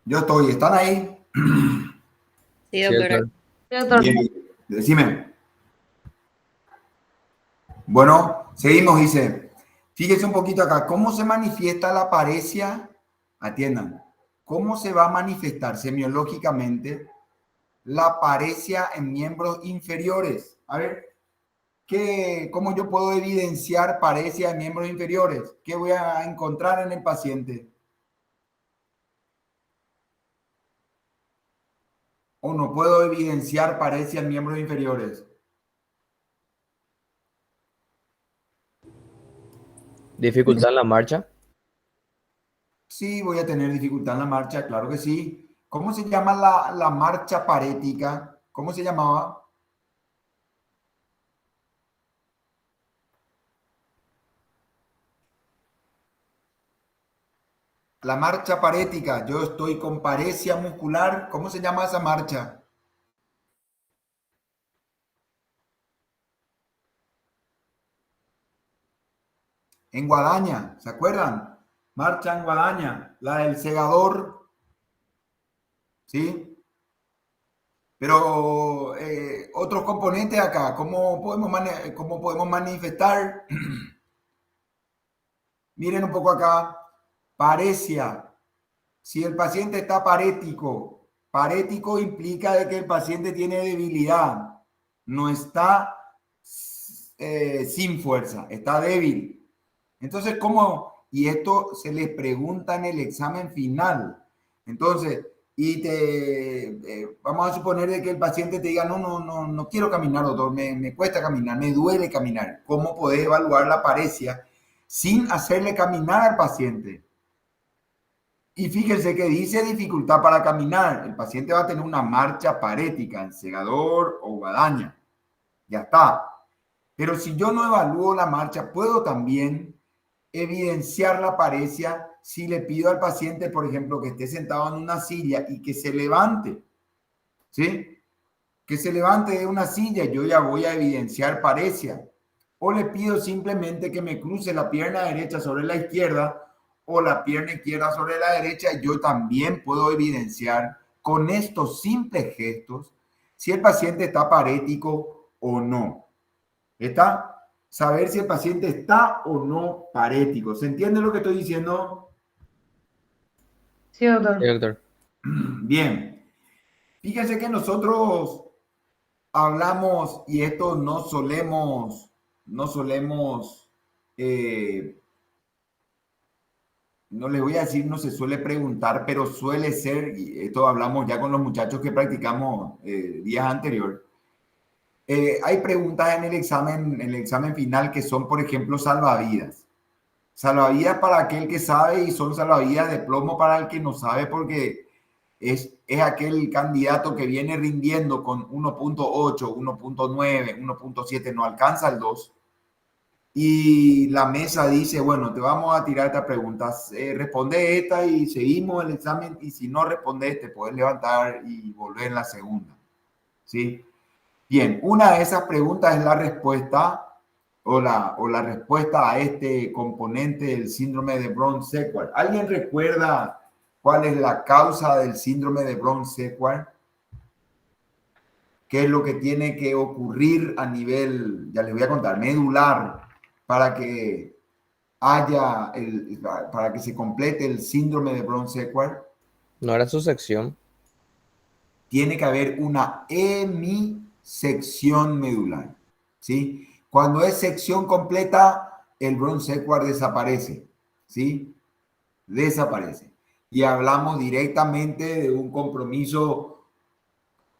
Yo estoy, ¿están ahí? Sí, Sí, doctor. doctor. Sí, doctor. Bien, decime. Bueno, seguimos, dice. Fíjense un poquito acá. ¿Cómo se manifiesta la paresia? Atiendan. ¿Cómo se va a manifestar semiológicamente la paresia en miembros inferiores? A ver, ¿cómo yo puedo evidenciar paresia en miembros inferiores? ¿Qué voy a encontrar en el paciente? ¿O no puedo evidenciar paresia en miembros inferiores? Dificultad en la marcha. Sí, voy a tener dificultad en la marcha, claro que sí. ¿Cómo se llama la marcha parética? ¿Cómo se llamaba? La marcha parética. Yo estoy con paresia muscular. ¿Cómo se llama esa marcha? En guadaña, ¿se acuerdan? Marcha en guadaña, la del segador. ¿Sí? Pero otros componentes acá, ¿cómo podemos manifestar? Miren un poco acá, paresia. Si el paciente está parético, parético implica de que el paciente tiene debilidad, no está sin fuerza, está débil. Entonces, ¿cómo? Y esto se les pregunta en el examen final. Entonces, vamos a suponer de que el paciente te diga, no quiero caminar, doctor, me cuesta caminar, me duele caminar. ¿Cómo podés evaluar la paresia sin hacerle caminar al paciente? Y fíjense que dice dificultad para caminar. El paciente va a tener una marcha parética en segador o guadaña. Ya está. Pero si yo no evalúo la marcha, puedo también evidenciar la paresia si le pido al paciente, por ejemplo, que esté sentado en una silla y que se levante. ¿Sí? Que se levante de una silla, yo ya voy a evidenciar paresia. O le pido simplemente que me cruce la pierna derecha sobre la izquierda o la pierna izquierda sobre la derecha, yo también puedo evidenciar con estos simples gestos si el paciente está parético o no. ¿Está? Saber si el paciente está o no parético. ¿Se entiende lo que estoy diciendo? Sí, doctor. Sí, doctor. Bien. Fíjense que nosotros hablamos, y esto no solemos, no les voy a decir, no se suele preguntar, pero suele ser, y esto hablamos ya con los muchachos que practicamos días anteriores. Hay preguntas en el examen final que son, por ejemplo, salvavidas. Salvavidas para aquel que sabe y son salvavidas de plomo para el que no sabe, porque es aquel candidato que viene rindiendo con 1.8, 1.9, 1.7, no alcanza el 2. Y la mesa dice, bueno, te vamos a tirar estas preguntas, responde esta y seguimos el examen, y si no respondes te puedes levantar y volver en la segunda, ¿sí? Bien, una de esas preguntas es la respuesta o la respuesta a este componente del síndrome de Brown-Séquard. ¿Alguien recuerda cuál es la causa del síndrome de Brown-Séquard? ¿Qué es lo que tiene que ocurrir a nivel, ya les voy a contar, medular, para que para que se complete el síndrome de Brown-Séquard? ¿No era su sección? Tiene que haber una hemisección medular, ¿sí? Cuando es sección completa, el Brown-Séquard desaparece, ¿sí? Desaparece. Y hablamos directamente de un compromiso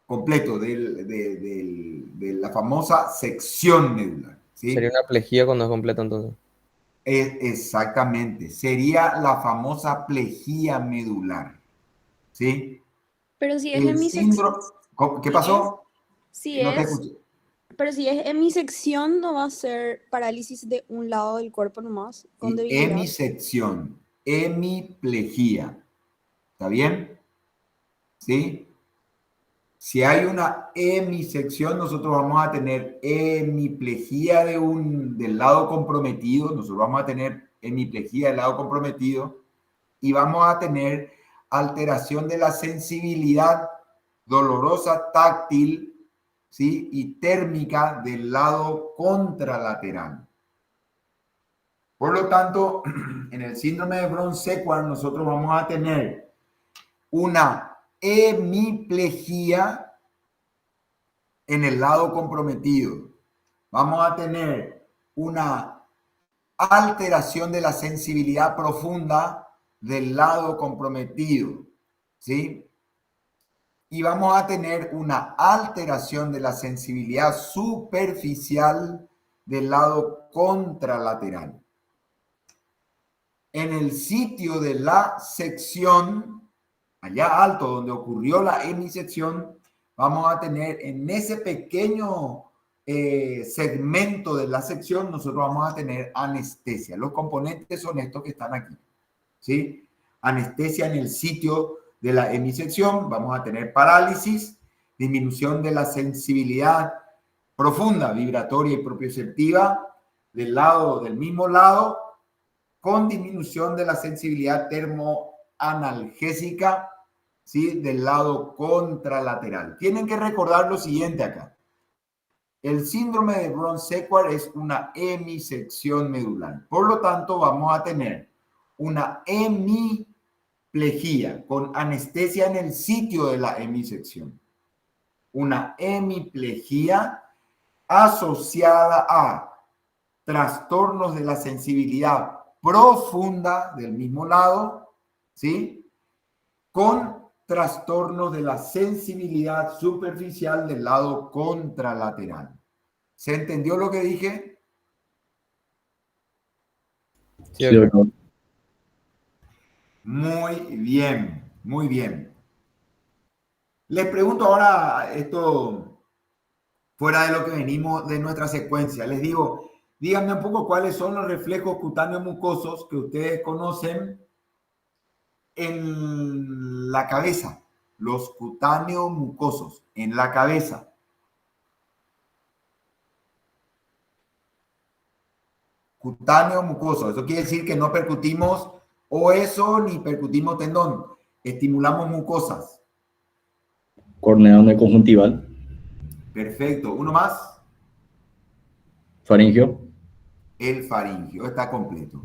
completo de la famosa sección medular, ¿sí? Sería una plejía cuando es completa entonces. Exactamente, sería la famosa plejía medular, ¿sí? Pero si es El hemisexual, síndrome, ¿qué pasó? Si No te es, escuché. pero si es hemisección, no va a ser parálisis de un lado del cuerpo nomás, con Y debilidad. hemisección, hemiplegia. ¿Está bien? ¿Sí? Si hay una hemisección, nosotros vamos a tener hemiplegia del lado comprometido, nosotros vamos a tener hemiplegia del lado comprometido y vamos a tener alteración de la sensibilidad dolorosa táctil, ¿sí? Y térmica del lado contralateral. Por lo tanto, en el síndrome de Brown-Séquard nosotros vamos a tener una hemiplegia en el lado comprometido. Vamos a tener una alteración de la sensibilidad profunda del lado comprometido, ¿sí? Y vamos a tener una alteración de la sensibilidad superficial del lado contralateral. En el sitio de la sección, allá alto donde ocurrió la hemisección, vamos a tener en ese pequeño segmento de la sección, nosotros vamos a tener anestesia. Los componentes son estos que están aquí, ¿sí? Anestesia en el sitio de la hemisección, vamos a tener parálisis, disminución de la sensibilidad profunda, vibratoria y propioceptiva del mismo lado, con disminución de la sensibilidad termoanalgésica, ¿sí? Del lado contralateral. Tienen que recordar lo siguiente acá. El síndrome de Brown-Séquard es una hemisección medular. Por lo tanto, vamos a tener una hemiplegia con anestesia en el sitio de la hemisección. Una hemiplegia asociada a trastornos de la sensibilidad profunda del mismo lado, ¿sí? Con trastornos de la sensibilidad superficial del lado contralateral. ¿Se entendió lo que dije? Sí, Sí, doctor. doctor. Muy bien, muy bien. Les pregunto ahora esto fuera de lo que venimos de nuestra secuencia. Les digo, díganme un poco cuáles son los reflejos cutáneos mucosos que ustedes conocen en la cabeza. Los cutáneos mucosos en la cabeza. Cutáneo mucoso. Eso quiere decir que no percutimos hueso ni percutimos tendón. Estimulamos mucosas. Corneado de conjuntival. Perfecto. ¿Uno más? Faringio. El faringio. Está completo.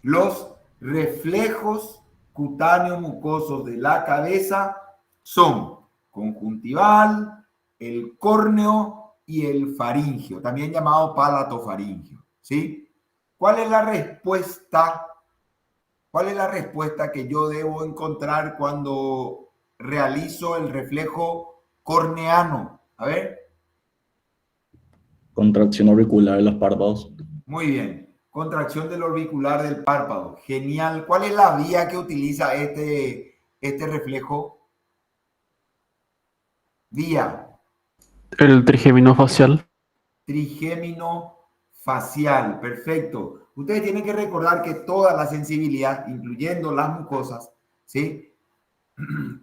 Los reflejos cutáneos mucosos de la cabeza son conjuntival, el córneo y el faringio, también llamado palatofaringio, ¿sí? ¿Cuál es la respuesta? ¿Cuál es la respuesta que yo debo encontrar cuando realizo el reflejo corneano? A ver. Contracción auricular de los párpados. Muy bien. Contracción del orbicular del párpado. Genial. ¿Cuál es la vía que utiliza este reflejo? Vía. El trigémino facial. Trigémino facial. Perfecto. Ustedes tienen que recordar que toda la sensibilidad, incluyendo las mucosas, ¿sí?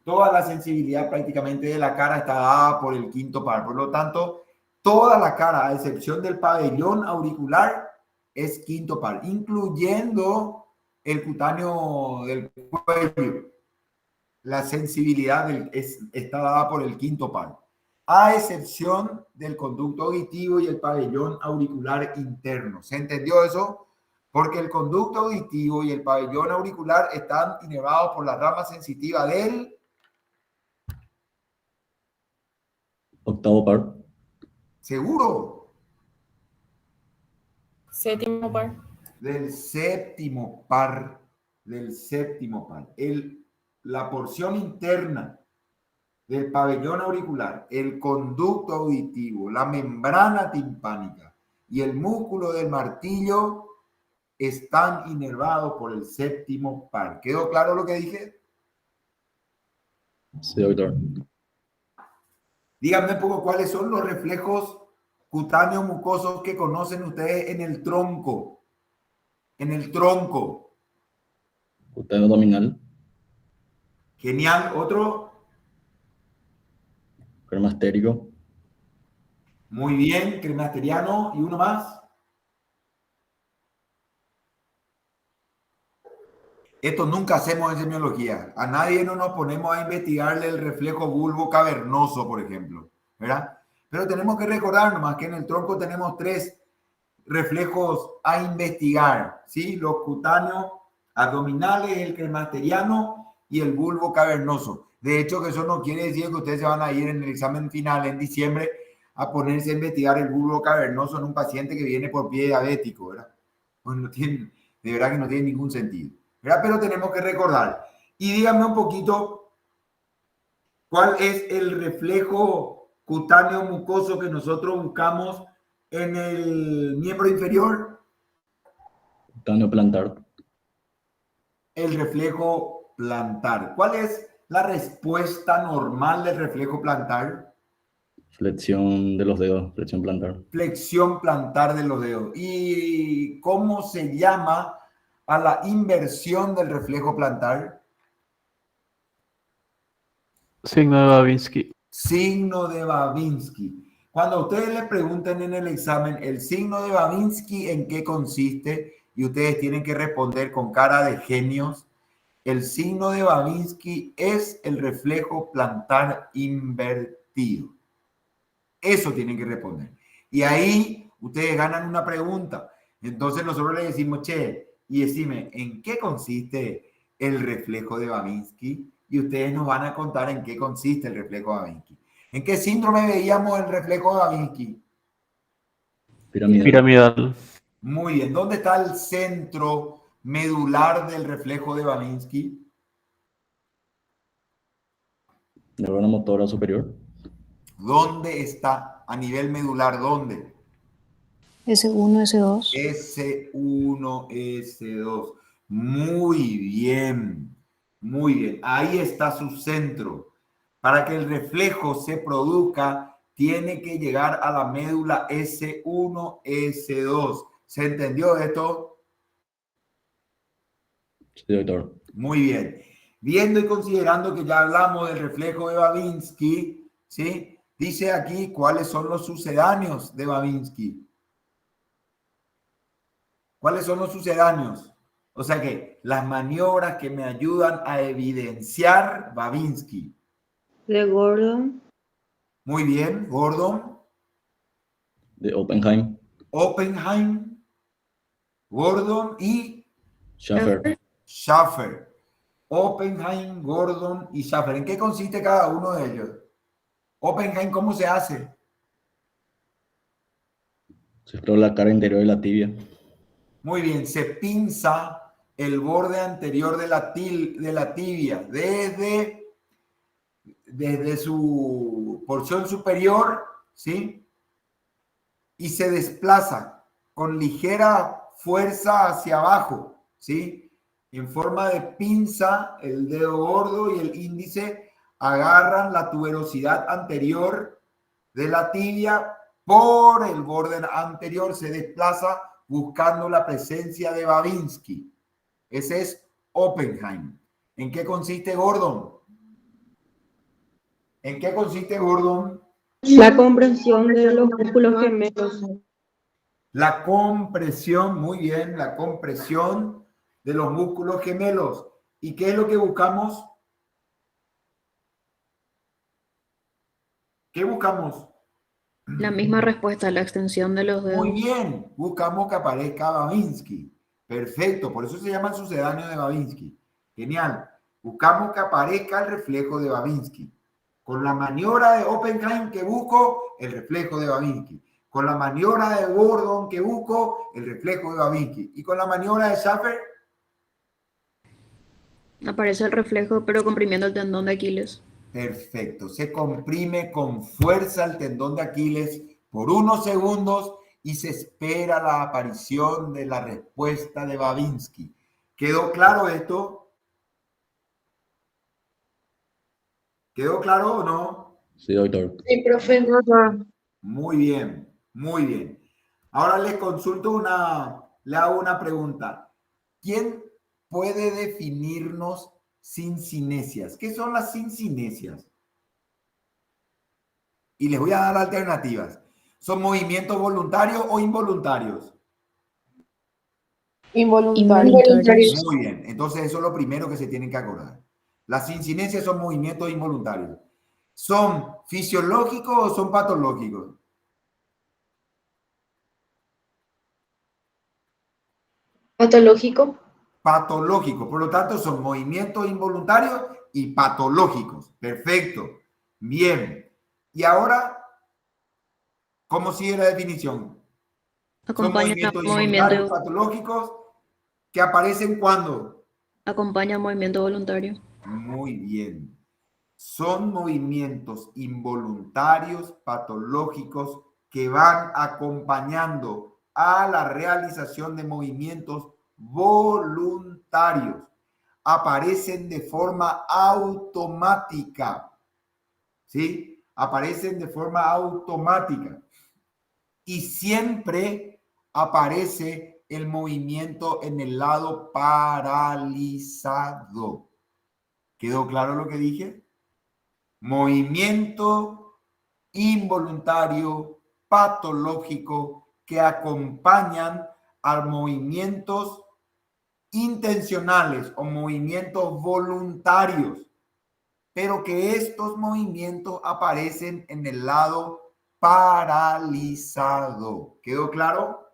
Toda la sensibilidad prácticamente de la cara está dada por el quinto par. Por lo tanto, toda la cara, a excepción del pabellón auricular, es quinto par, incluyendo el cutáneo del cuello. La sensibilidad está dada por el quinto par, a excepción del conducto auditivo y el pabellón auricular interno. ¿Se entendió eso? Porque el conducto auditivo y el pabellón auricular están inervados por la rama sensitiva del Octavo par. seguro, Séptimo par. del séptimo par, la porción interna del pabellón auricular, el conducto auditivo, la membrana timpánica y el músculo del martillo están inervados por el séptimo par. ¿Quedó claro lo que dije? Sí, doctor. Díganme un poco cuáles son los reflejos cutáneos mucosos que conocen ustedes en el tronco. En el tronco. Cutáneo abdominal, Genial. Otro. cremastérico, Muy bien. Cremasteriano. Y uno más. Esto nunca hacemos en semiología. A nadie no nos ponemos a investigarle el reflejo bulbo cavernoso, por ejemplo, ¿verdad? Pero tenemos que recordar nomás que en el tronco tenemos 3 reflejos a investigar, ¿sí? Los cutáneos abdominales, el cremasteriano y el bulbo cavernoso. De hecho, que eso no quiere decir que ustedes se van a ir en el examen final en diciembre a ponerse a investigar el bulbo cavernoso en un paciente que viene por pie diabético, ¿verdad? Pues no tiene, de verdad que no tiene ningún sentido, ¿verdad? Pero tenemos que recordar. Y díganme un poquito, ¿cuál es el reflejo cutáneo mucoso que nosotros buscamos en el miembro inferior? cutáneo plantar, El reflejo plantar. ¿Cuál es la respuesta normal del reflejo plantar? flexión de los dedos, flexión plantar, Flexión plantar de los dedos. ¿Y cómo se llama a la inversión del reflejo plantar? Signo de Babinski. Signo de Babinski. Cuando ustedes le pregunten en el examen el signo de Babinski, ¿en qué consiste? Y ustedes tienen que responder con cara de genios. El signo de Babinski es el reflejo plantar invertido. Eso tienen que responder. Y ahí ustedes ganan una pregunta. Entonces nosotros les decimos, che, y decime, ¿en qué consiste el reflejo de Babinski? Y ustedes nos van a contar en qué consiste el reflejo de Babinski. ¿En qué síndrome veíamos el reflejo de Babinski? piramidal, Piramidal. Muy bien. ¿Dónde está el centro medular del reflejo de Babinski? neurona motora superior, ¿Dónde está? A nivel medular, ¿dónde? S1, S2. S1, S2. Muy bien, muy bien. Ahí está su centro. Para que el reflejo se produzca, tiene que llegar a la médula S1, S2. ¿Se entendió esto? sí, doctor. Muy bien. Viendo y considerando que ya hablamos del reflejo de Babinski, ¿sí? Dice aquí cuáles son los sucedáneos de Babinski. ¿Cuáles son los sucedáneos? O sea que las maniobras que me ayudan a evidenciar Babinski. De Gordon. Muy bien, Gordon. De Oppenheim, Oppenheim, Gordon y Schaffer, Schaffer. Oppenheim, Gordon y Schaffer. ¿En qué consiste cada uno de ellos? Oppenheim, ¿cómo se hace? se explora la cara interior de la tibia, Muy bien, se pinza el borde anterior de la tibia desde su porción superior, ¿sí? Y se desplaza con ligera fuerza hacia abajo, ¿sí? En forma de pinza, el dedo gordo y el índice agarran la tuberosidad anterior de la tibia por el borde anterior, se desplaza buscando la presencia de Babinski. Ese es Oppenheim. ¿En qué consiste Gordon? ¿En qué consiste Gordon? La comprensión de los músculos gemelos. La compresión, muy bien, la compresión de los músculos gemelos. ¿Y qué es lo que buscamos? ¿Qué buscamos? La misma respuesta, la extensión de los dedos. Muy bien, buscamos que aparezca Babinski. Perfecto, por eso se llama el sucedáneo de Babinski. Genial. Buscamos que aparezca el reflejo de Babinski. Con la maniobra de Oppenheim que busco, el reflejo de Babinski. Con la maniobra de Gordon que busco, el reflejo de Babinski. Y con la maniobra de Schaffer, Aparece el reflejo, pero comprimiendo el tendón de Aquiles. perfecto. Se comprime con fuerza el tendón de Aquiles por unos segundos y se espera la aparición de la respuesta de Babinski. ¿Quedó claro esto? ¿Quedó claro o no? Sí, doctor. Sí, profe. Muy bien, muy bien. Ahora le hago una pregunta. ¿Quién puede definirnos sincinesias? ¿Qué son las sincinesias? Y les voy a dar alternativas. ¿Son movimientos voluntarios o involuntarios? Involuntarios. Muy bien. Entonces eso es lo primero que se tienen que acordar. Las sincinesias son movimientos involuntarios. ¿Son fisiológicos o son patológicos? Patológico. Patológicos. Por lo tanto, son movimientos involuntarios y patológicos. Perfecto. Bien. Y ahora, ¿cómo sigue la definición? Son Acompaña movimientos involuntarios, movimiento, patológicos, que aparecen cuando. acompaña movimiento voluntario. Muy bien. Son movimientos involuntarios, patológicos, que van acompañando a la realización de movimientos voluntarios. Aparecen de forma automática. ¿Sí? Aparecen de forma automática. Y siempre aparece el movimiento en el lado paralizado. ¿Quedó claro lo que dije? Movimiento involuntario, patológico, que acompañan a movimientos intencionales o movimientos voluntarios, pero que estos movimientos aparecen en el lado paralizado. ¿Quedó claro?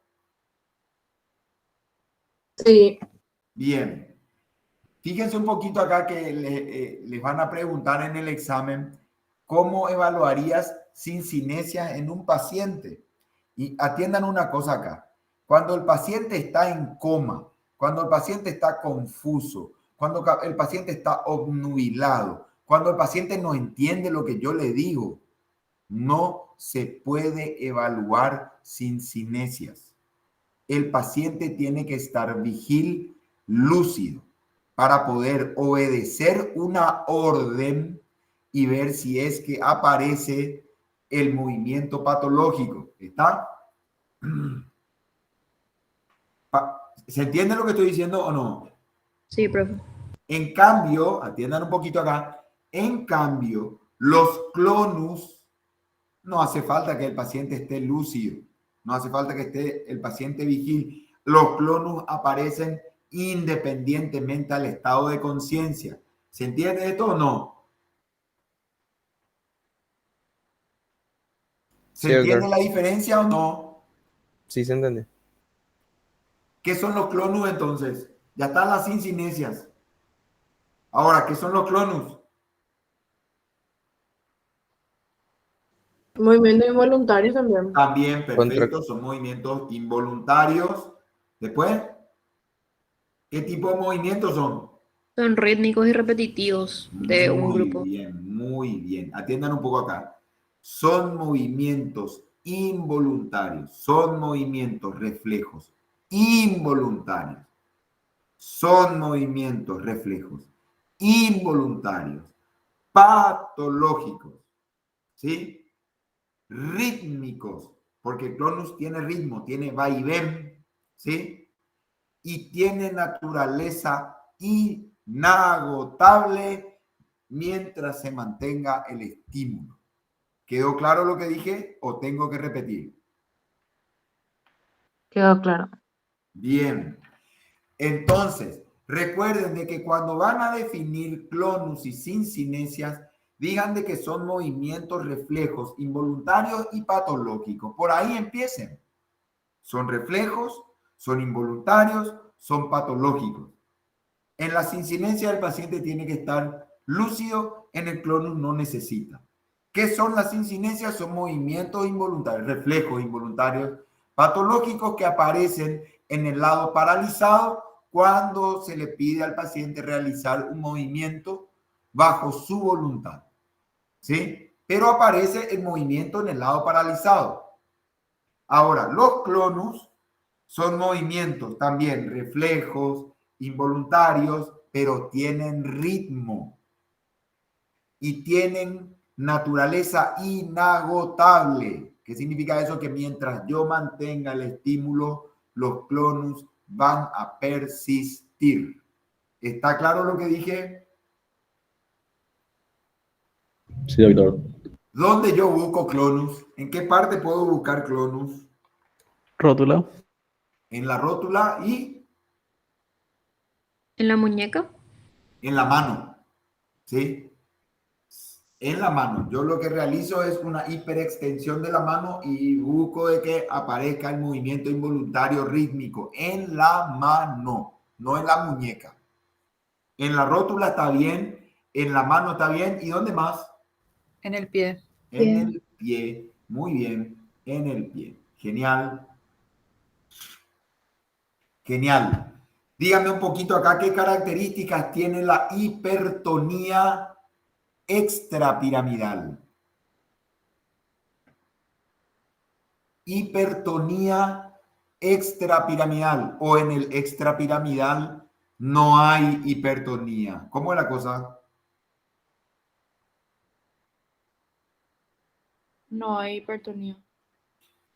Sí. Bien. Fíjense un poquito acá que les van a preguntar en el examen cómo evaluarías sincinesia en un paciente. Y atiendan una cosa acá. Cuando el paciente está en coma, cuando el paciente está confuso, cuando el paciente está obnubilado, cuando el paciente no entiende lo que yo le digo, no se puede evaluar sincinesias. El paciente tiene que estar vigil, lúcido, para poder obedecer una orden y ver si es que aparece el movimiento patológico. ¿Está? ¿Se entiende lo que estoy diciendo o no? Sí, profe. En cambio, atiendan un poquito acá, en cambio, los clonus, no hace falta que el paciente esté lúcido, no hace falta que esté el paciente vigil. Los clonus aparecen independientemente al estado de conciencia. ¿Se entiende esto o no? ¿Se Sí, entiende doctor. la diferencia o no? Sí, se entiende. ¿Qué son los clonus entonces? Ya están las sincinesias. Ahora, ¿qué son los clonus? Movimiento involuntario también. También, Contra, perfecto, son movimientos involuntarios. Después, ¿qué tipo de movimientos son? Son rítmicos y repetitivos de un Muy grupo. bien, muy bien. Atiendan un poco acá. Son movimientos involuntarios, son movimientos reflejos involuntarios, son movimientos reflejos involuntarios, patológicos, ¿sí? Rítmicos, porque el clonus tiene ritmo, tiene vaivén, ¿sí? Y tiene naturaleza inagotable mientras se mantenga el estímulo. ¿Quedó claro lo que dije o tengo que repetir? Quedó claro. Bien. Entonces, recuerden de que cuando van a definir clonus y sincinesias, digan de que son movimientos reflejos involuntarios y patológicos. Por ahí empiecen. Son reflejos, son involuntarios, son patológicos. En la sincinesia el paciente tiene que estar lúcido, en el clonus no necesita. ¿Qué son las sincinesias? Son movimientos involuntarios, reflejos involuntarios, patológicos que aparecen en el lado paralizado cuando se le pide al paciente realizar un movimiento bajo su voluntad. ¿Sí? Pero aparece el movimiento en el lado paralizado. Ahora, los clonus son movimientos también reflejos, involuntarios, pero tienen ritmo y tienen naturaleza inagotable. ¿Qué significa eso? Que mientras yo mantenga el estímulo, los clonus van a persistir. ¿Está claro lo que dije? Sí, doctor. ¿Dónde yo busco clonus? ¿En qué parte puedo buscar clonus? Rótula. En la rótula y ¿En la muñeca? en la mano. ¿Sí? En la mano. Yo lo que realizo es una hiperextensión de la mano y busco de que aparezca el movimiento involuntario rítmico en la mano, no en la muñeca. En la rótula está bien, en la mano está bien. ¿Y dónde más? En el pie. En el pie. Muy bien, en el pie. Genial. Genial. Dígame un poquito acá qué características tiene la hipertonía extrapiramidal. Hipertonía extrapiramidal o en el extrapiramidal no hay hipertonía. ¿Cómo es la cosa? No hay hipertonía.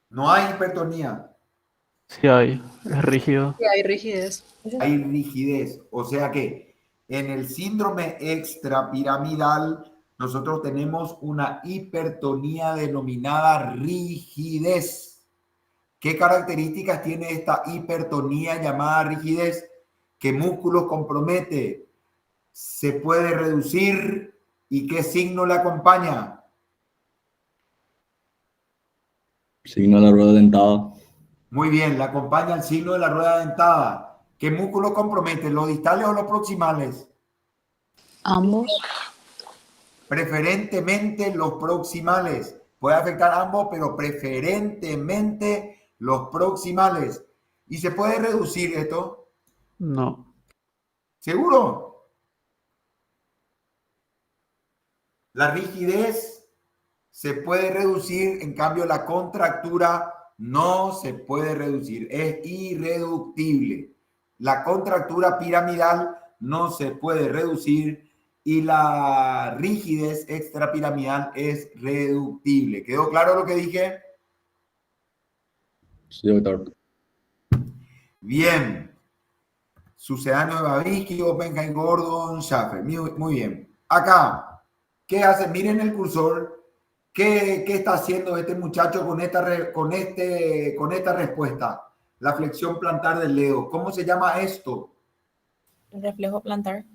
No hay hipertonía. Sí hay, es rígido. Sí, hay rigidez. Hay rigidez. O sea que en el síndrome extrapiramidal nosotros tenemos una hipertonía denominada rigidez. ¿Qué características tiene esta hipertonía llamada rigidez? ¿Qué músculos compromete? ¿Se puede reducir? ¿Y qué signo le acompaña? Signo de la rueda dentada. Muy bien, le acompaña el signo de la rueda dentada. ¿Qué músculos compromete? ¿Los distales o los proximales? Ambos. Preferentemente los proximales. Puede afectar a ambos, pero preferentemente los proximales. ¿Y se puede reducir esto? No. ¿Seguro? La rigidez se puede reducir, en cambio la contractura no se puede reducir, es irreductible. La contractura piramidal no se puede reducir y la rigidez extrapiramidal es reductible. ¿Quedó claro lo que dije? Sí, doctor. Bien. Sucedáneo de Babinski, Oppenheim, Gordon, Schaffer. Muy bien. Acá, ¿qué hace? Miren el cursor. ¿Qué está haciendo este muchacho con esta respuesta? La flexión plantar del dedo. ¿Cómo se llama esto? Reflejo plantar.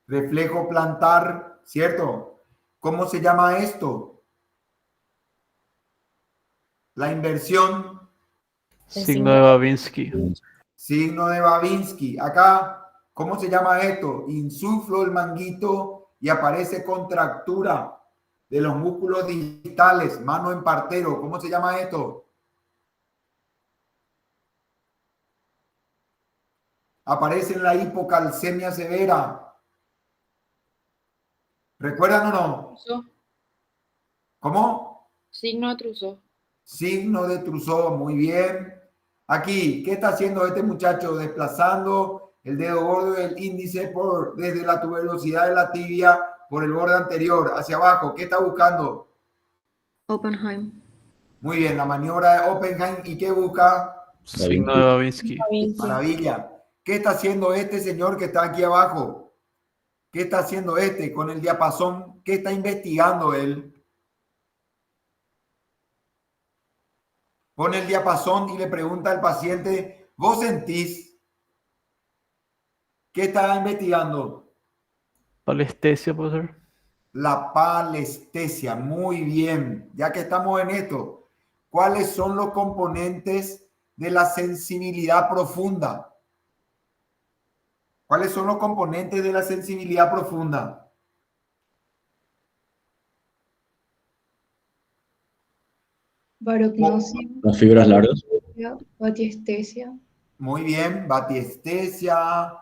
Reflejo plantar, ¿cierto? ¿Cómo se llama esto? La inversión. Signo de Babinski. Signo de Babinski. Acá, ¿cómo se llama esto? Insuflo el manguito y aparece contractura de los músculos distales, mano en partero. ¿Cómo se llama esto? Aparece en la hipocalcemia severa. ¿Recuerdan o no? ¿Cómo? Signo de Trousseau. Signo de Trousseau, muy bien. Aquí, ¿qué está haciendo este muchacho? Desplazando el dedo gordo del índice desde la tuberosidad de la tibia por el borde anterior hacia abajo. ¿Qué está buscando? Oppenheim. Muy bien, la maniobra de Oppenheim. ¿Y qué busca? Signo de Babinski. Maravilla. ¿Qué está haciendo este señor que está aquí abajo? ¿Qué está haciendo este con el diapasón? ¿Qué está investigando él? Pone el diapasón y le pregunta al paciente, ¿vos sentís? ¿Qué está investigando? Palestesia, profesor. La palestesia. Muy bien. Ya que estamos en esto, ¿cuáles son los componentes de la sensibilidad profunda? ¿Cuáles son los componentes de la sensibilidad profunda? Barognosia. Las fibras largas. Batiestesia. Muy bien. Batiestesia,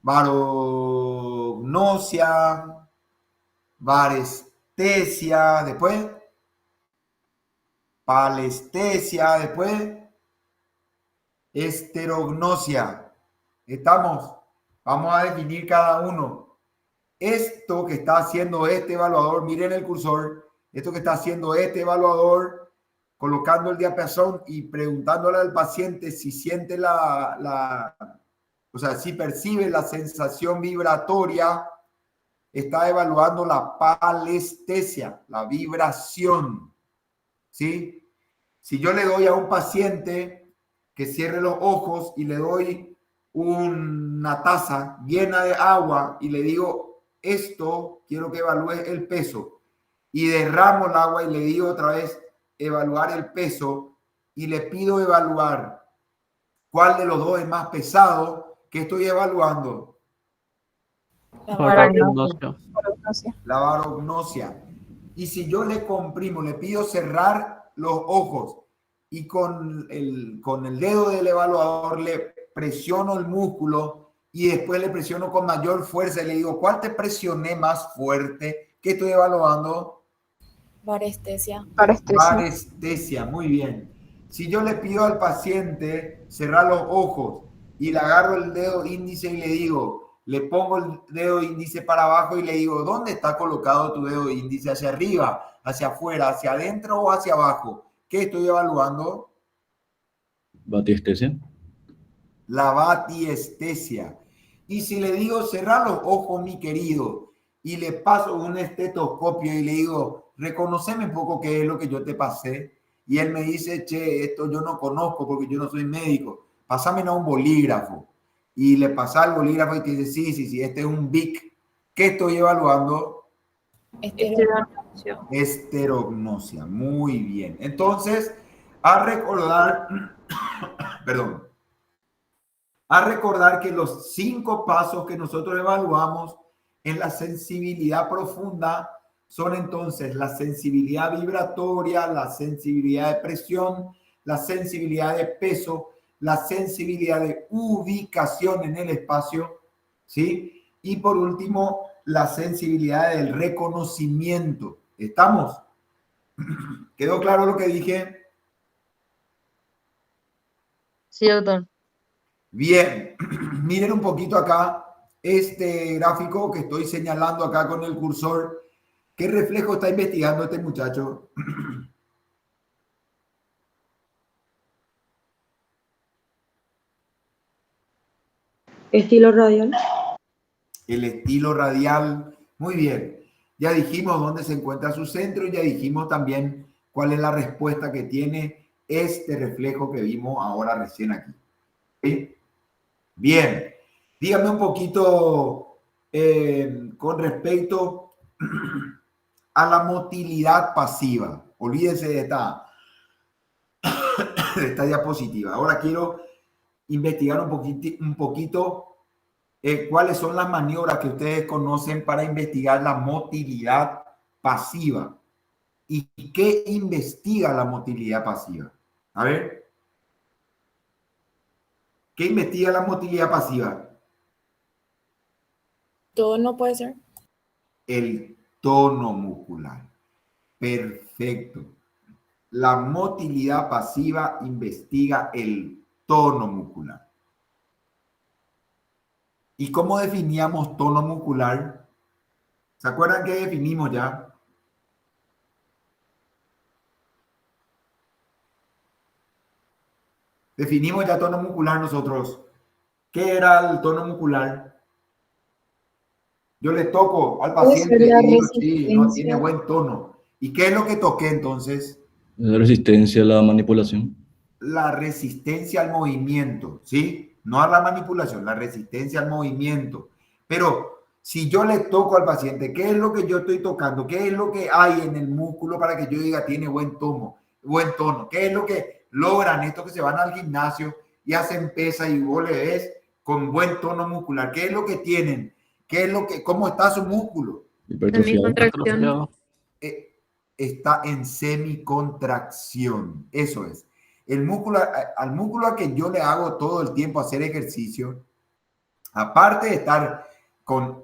barognosia, varestesia, después palestesia, después esterognosia. ¿Estamos? Vamos a definir cada uno. esto que está haciendo este evaluador, miren el cursor, esto que está haciendo este evaluador, colocando el diapasón y preguntándole al paciente si siente o sea, si percibe la sensación vibratoria, está evaluando la palestesia, la vibración, ¿sí? Si yo le doy a un paciente que cierre los ojos y le doy una taza llena de agua y le digo, esto quiero que evalúe el peso, y derramo el agua y le digo otra vez, evaluar el peso, y le pido evaluar cuál de los dos es más pesado, ¿qué estoy evaluando? Paragnosia. La barognosia. Y si yo le comprimo, le pido cerrar los ojos y con el dedo del evaluador le presiono el músculo y después le presiono con mayor fuerza y le digo, ¿cuál te presioné más fuerte? ¿Qué estoy evaluando? Parestesia. Parestesia, muy bien. Si yo le pido al paciente cerrar los ojos y le agarro el dedo índice y le digo, le pongo el dedo índice para abajo y le digo, ¿dónde está colocado tu dedo índice? ¿Hacia arriba, hacia afuera, hacia adentro o hacia abajo? ¿Qué estoy evaluando? Batiestesia. La batiestesia. Y si le digo, cerrar los ojos, mi querido, y le paso un estetoscopio y le digo, reconoceme un poco qué es lo que yo te pasé, y él me dice, che, esto yo no conozco porque yo no soy médico, pásame a un bolígrafo, y le pasa el bolígrafo y te dice, sí, este es un BIC. ¿Qué estoy evaluando? Esterognosia. Muy bien. Entonces, a recordar, perdón, a recordar que los 5 pasos que nosotros evaluamos en la sensibilidad profunda son entonces la sensibilidad vibratoria, la sensibilidad de presión, la sensibilidad de peso, la sensibilidad de ubicación en el espacio, ¿sí? Y por último, la sensibilidad del reconocimiento. ¿Estamos? ¿Quedó claro lo que dije? Sí, doctor. Bien, miren un poquito acá este gráfico que estoy señalando acá con el cursor. ¿Qué reflejo está investigando este muchacho? Estilo radial. El estilo radial. Muy bien. Ya dijimos dónde se encuentra su centro y ya dijimos también cuál es la respuesta que tiene este reflejo que vimos ahora recién aquí. ¿Sí? Bien. Dígame un poquito con respecto a la motilidad pasiva. Olvídense de esta diapositiva. Ahora quiero investigar un poquito cuáles son las maniobras que ustedes conocen para investigar la motilidad pasiva. ¿Y qué investiga la motilidad pasiva? A ver. ¿Qué investiga la motilidad pasiva? Todo no puede ser. El tono muscular. Perfecto. La motilidad pasiva investiga el tono muscular. ¿Y cómo definíamos tono muscular? ¿Se acuerdan que definimos ya? Definimos ya tono muscular nosotros. ¿Qué era el tono muscular? Yo le toco al paciente y digo, sí, no tiene buen tono. ¿Y qué es lo que toqué entonces? La resistencia a la manipulación. La resistencia al movimiento, ¿sí? No a la manipulación, la resistencia al movimiento. Pero si yo le toco al paciente, ¿qué es lo que yo estoy tocando? ¿Qué es lo que hay en el músculo para que yo diga tiene buen tono? ¿Qué es lo que logran estos que se van al gimnasio y hacen pesa y vos le ves con buen tono muscular? ¿Qué es lo que tienen? ¿Cómo está su músculo? Semicontracción. Está en semicontracción. Eso es. El músculo, al músculo a que yo le hago todo el tiempo hacer ejercicio, aparte de estar con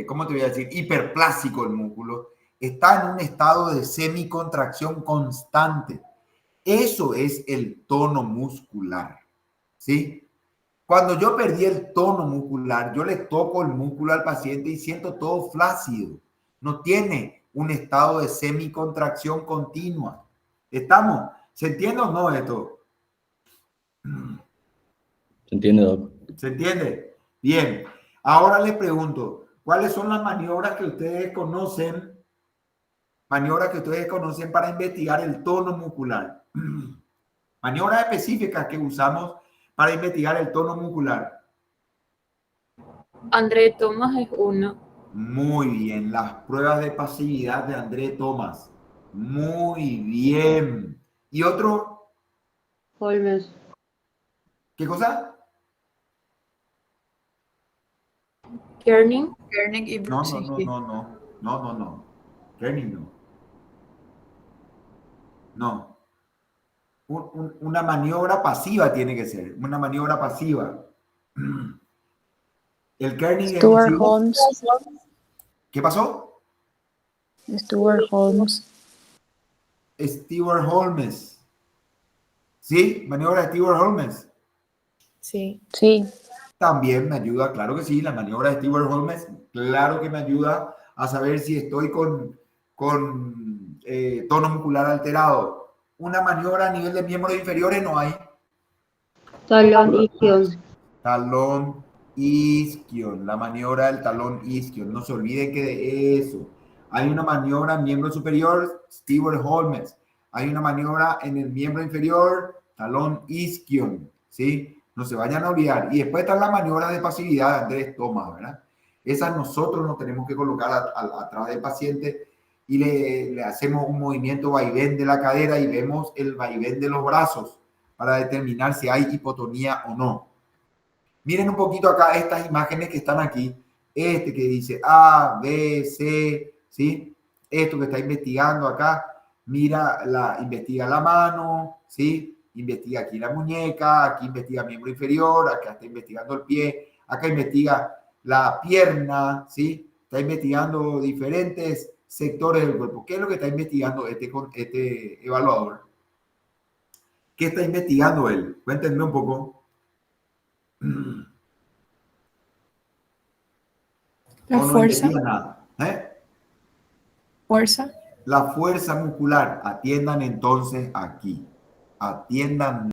¿cómo te voy a decir? Hiperplásico el músculo, está en un estado de semicontracción constante. Eso es el tono muscular, ¿sí? Cuando yo perdí el tono muscular, yo le toco el músculo al paciente y siento todo flácido. No tiene un estado de semicontracción continua. ¿Estamos? ¿Se entiende o no esto? ¿Se entiende, Doc? ¿Se entiende? Bien. Ahora les pregunto, ¿cuáles son las maniobras que ustedes conocen? Maniobras que ustedes conocen para investigar el tono muscular. Maniobras específicas que usamos para investigar el tono muscular. André Thomas es uno. Muy bien, las pruebas de pasividad de André Thomas. Muy bien. ¿Y otro? Holmes. ¿Qué cosa? Kerning. Kerning y No. Brzezinski. No. Kerning no. No. Una maniobra pasiva tiene que ser. Una maniobra pasiva. El Kerning es Stuart un- Holmes. ¿Qué pasó? Stuart Holmes. Stewart Holmes. ¿Sí? Maniobra de Stewart Holmes. Sí. Sí. También me ayuda, claro que sí, la maniobra de Stewart Holmes, claro que me ayuda a saber si estoy con tono muscular alterado. Una maniobra a nivel de miembros inferiores no hay. Talón isquion. Talón isquion, la maniobra del talón isquion. No se olviden que de eso. Hay una maniobra en miembro superior, Stewart Holmes. Hay una maniobra en el miembro inferior, talón isquion, ¿sí? No se vayan a olvidar. Y después están las maniobras de pasividad de Andrés Thomas, ¿verdad? Esas nosotros nos tenemos que colocar atrás del paciente y le hacemos un movimiento vaivén de la cadera y vemos el vaivén de los brazos para determinar si hay hipotonía o no. Miren un poquito acá estas imágenes que están aquí. Este que dice A, B, C, ¿sí? Esto que está investigando acá, investiga la mano, ¿sí? Investiga aquí la muñeca, aquí investiga el miembro inferior, acá está investigando el pie, acá investiga la pierna, ¿sí? Está investigando diferentes sectores del cuerpo. ¿Qué es lo que está investigando este evaluador? ¿Qué está investigando él? Cuéntenme un poco. La O no fuerza. investiga nada. Fuerza. La fuerza muscular. Atiendan entonces aquí. Atiendan